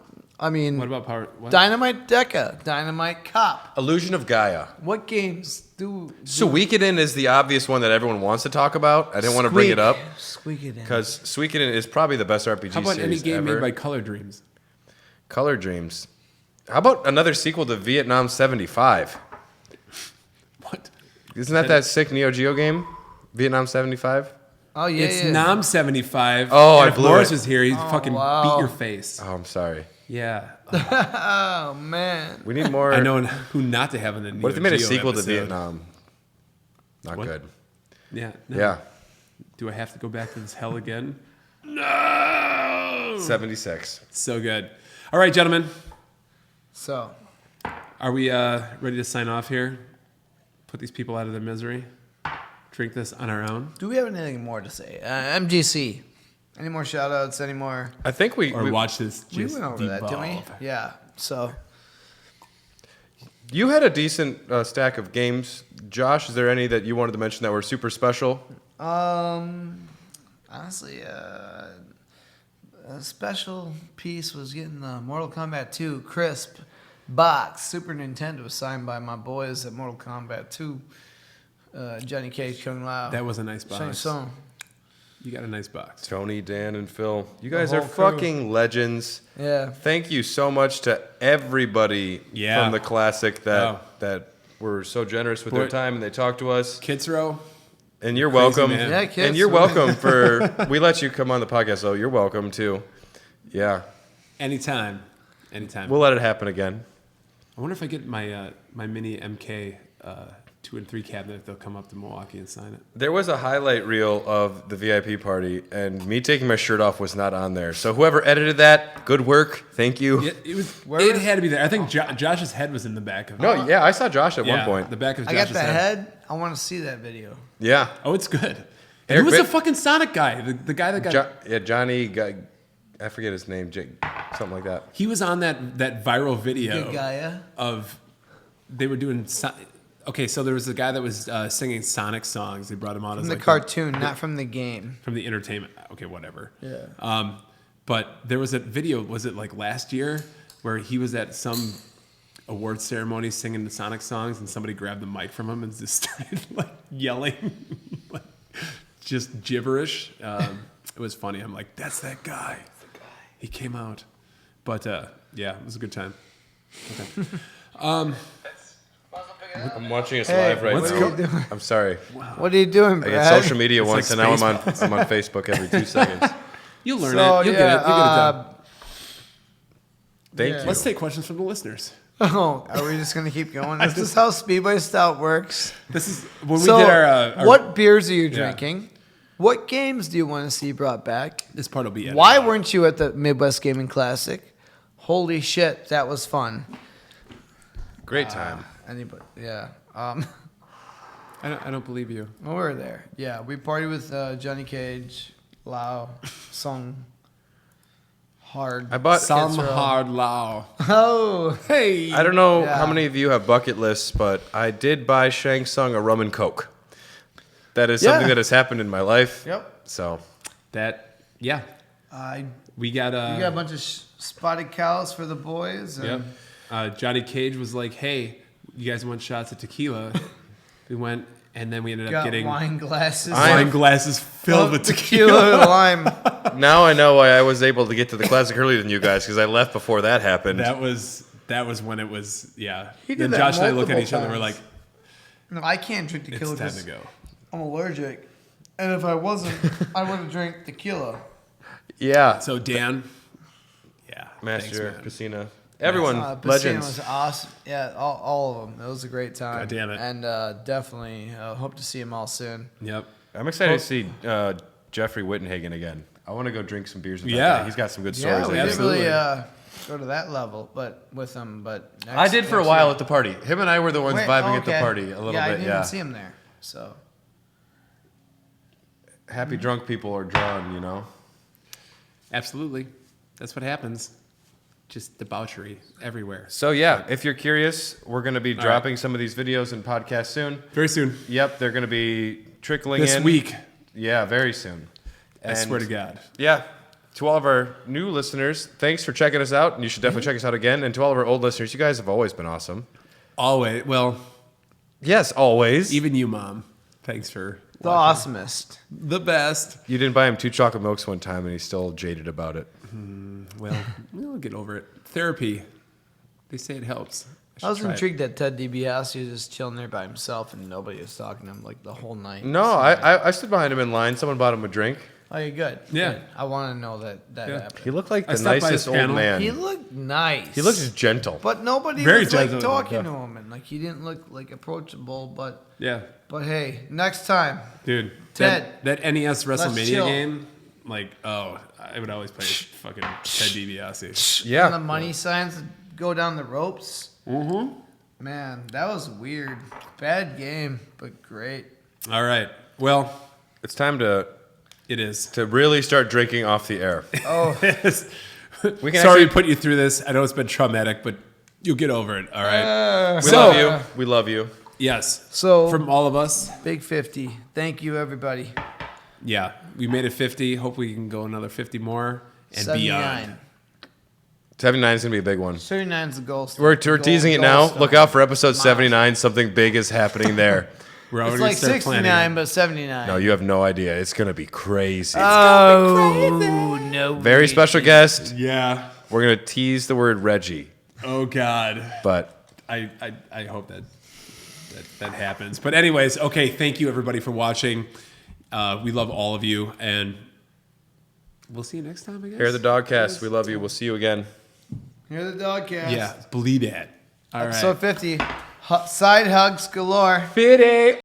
I mean, What about Power? What? Dynamite Deca. Dynamite Cop. Illusion of Gaia. What games do... Suikoden is the obvious one that everyone wants to talk about. I didn't want to bring it up Squeak it in. because Suikoden is probably the best RPG How about any series game ever. made by Color Dreams? Color Dreams. How about another sequel to Vietnam 75? What? Isn't that sick Neo Geo game? Vietnam 75? Oh, yeah, It's yeah. Nam 75. Oh, and I if blew Morris it. was here, he'd fucking wow. beat your face. Oh, I'm sorry. Yeah. Oh, man. We need more. I know who not to have in the Neo What if they made a Geo sequel to episode. Vietnam? Not What? good. Yeah. No. Yeah. Do I have to go back to this hell again? No. 76. So good. All right, gentlemen. So, Are we ready to sign off here? Put these people out of their misery? Drink this on our own? do we have anything more to say? MGC. Any more shout-outs? Any more? I think we Watch this We just went over that, didn't we? devolve. Yeah. So, You had a decent stack of games. Josh, is there any that you wanted to mention that were super special? honestly, a special piece was getting the Mortal Kombat 2 crisp box. Super Nintendo was signed by my boys at Mortal Kombat 2. Johnny Cage, Kung Lao. That was a nice Shang box. Tsung. You got a nice box. Tony, Dan, and Phil. You guys are whole crew. fucking legends. Yeah. Thank you so much to everybody Yeah. from the classic Oh. that were so generous with their Boy. time and they talked to us. Kids Row. And you're Crazy welcome. man. Yeah, kids. And you're welcome for we let you come on the podcast, so you're welcome too. Yeah. Anytime. Anytime. We'll let it happen again. I wonder if I get my my mini MK 2 and 3 cabinet, if they'll come up to Milwaukee and sign it. There was a highlight reel of the VIP party, and me taking my shirt off was not on there. So whoever edited that, good work. Thank you. It was. It had to be there. I think Josh's head was in the back of it. No, yeah, I saw Josh at one point. The back of I Josh's got the head. I want to see that video. Yeah. Oh, it's good. And Eric who was Bit- the fucking Sonic guy? The guy that got. Johnny, I forget his name, Jake, something like that. He was on that viral video Good guy, yeah. of. They were doing. Okay, so there was a guy that was singing Sonic songs. They brought him on as From the like cartoon, not from the game. from the entertainment. Okay, whatever. Yeah. But there was a video. Was it like last year where he was at some award ceremony singing the Sonic songs, and somebody grabbed the mic from him and just started like yelling, like, just gibberish. It was funny. I'm like, that's that guy. He came out. But yeah, it was a good time. Okay. I'm watching us Hey, live right what's now. going on? I'm sorry. What are you doing, I Brad? get social media It's once, like and now Spaceballs. I'm on Facebook every 2 seconds. You'll learn So, it. You'll yeah, get it. You'll get it done. Thank Yeah. you. Let's take questions from the listeners. Oh, are we just gonna keep going? Is this how Speedway Stout works? This is when So, we did our what beers are you Yeah. drinking? What games do you want to see brought back? This part will be edited Why out. weren't you at the Midwest Gaming Classic? Holy shit, that was fun. Great time. Anybody? Yeah. I don't believe you. We were there. Yeah, we partied with Johnny Cage, Lao, Sung, Hard. I bought. Some Kids Row. hard lao. Oh, Hey. I don't know Yeah. how many of you have bucket lists, but I did buy Shang Tsung a rum and coke. That is something Yeah. that has happened in my life. Yep. So That. Yeah. We got we got a bunch of spotted cows for the boys. And Yep. Johnny Cage was like, "Hey, you guys want shots of tequila?" We went, and then we ended up got getting wine glasses. wine glasses filled with tequila and lime. now I know why I was able to get to the classic earlier than you guys because I left before that happened. That was when it was. Yeah. He did Then that Josh and I looked at multiple each other. We're like, times. No, I can't drink tequila "It's time because to go." I'm allergic. And if I wasn't, I would have drank tequila. yeah. So Dan, Yeah. Master, Thanks, man. Casina. Everyone, Piscina legends. was awesome. Yeah, all of them. It was a great time. God damn it. And definitely hope to see them all soon. Yep. I'm excited to see Jeffrey Wittenhagen again. I want to go drink some beers with that Yeah. guy. He's got some good Yeah, stories. we I didn't think. really Absolutely. go to that level, but with them. But I did for a next while year. at the party. Him and I were the ones vibing at the Okay. party a little I bit. didn't Yeah. even see him there. So Happy drunk people are drawn, you know. Absolutely. That's what happens. Just debauchery everywhere. So yeah, if you're curious, we're going to be All dropping some of these videos and podcasts soon. Very soon. Yep, they're going to be trickling This in week. Yeah, very soon. I swear to God. Yeah. To all of our new listeners, thanks for checking us out, and you should definitely check us out again. And to all of our old listeners, you guys have always been awesome. Always. Well, Yes, always. even you, Mom. Thanks for the watching. awesomest. The best. You didn't buy him 2 chocolate milks one time, and he's still jaded about it. Well, we'll get over it. Therapy. They say it helps. I was should try it. intrigued that Ted DiBiase was just chilling there by himself and nobody was talking to him like the whole night. No, I stood behind him in line. Someone bought him a drink. Oh, you're good. Yeah. Good. I want to know that Yeah. happened. He looked like I the stopped by nicest his old panel. man. He looked nice. He looked gentle. but nobody Very was like gentle, talking yeah. to him, and like he didn't look like approachable. But Yeah. hey, next time, Dude. Ted, That NES WrestleMania chill. game, like, I would always play fucking Ted DiBiase. and the Yeah. money signs go down the ropes. Mm-hmm. Man, that was weird. Bad game, but great. All right. Well, It's time to it is. really start drinking off the air. Oh, We can Sorry actually, to put you through this. I know it's been traumatic, but you'll get over it. All right. we So- love you. We love you. Yes. so From all of us, big 50. Thank you, everybody. yeah, we made it 50. Hope we can go another 50 more and 79. beyond. 79 is going to be a big one. 79 is the goal. We're teasing it now. Look out for episode 79. Something big is happening there. We're It's already like start 69, planning. but 79. No, you have no idea. It's going to be crazy. Oh, no. Very special guest. Yeah. We're going to tease the word Reggie, Oh God. but I hope that happens. But anyways, okay. Thank you everybody for watching. We love all of you, and we'll see you next time. I guess. here are the Dogcast. We love you. We'll see you again. Here's the Dogcast. Yeah. Bleed it. All right. Episode 50. Side hugs galore. 50.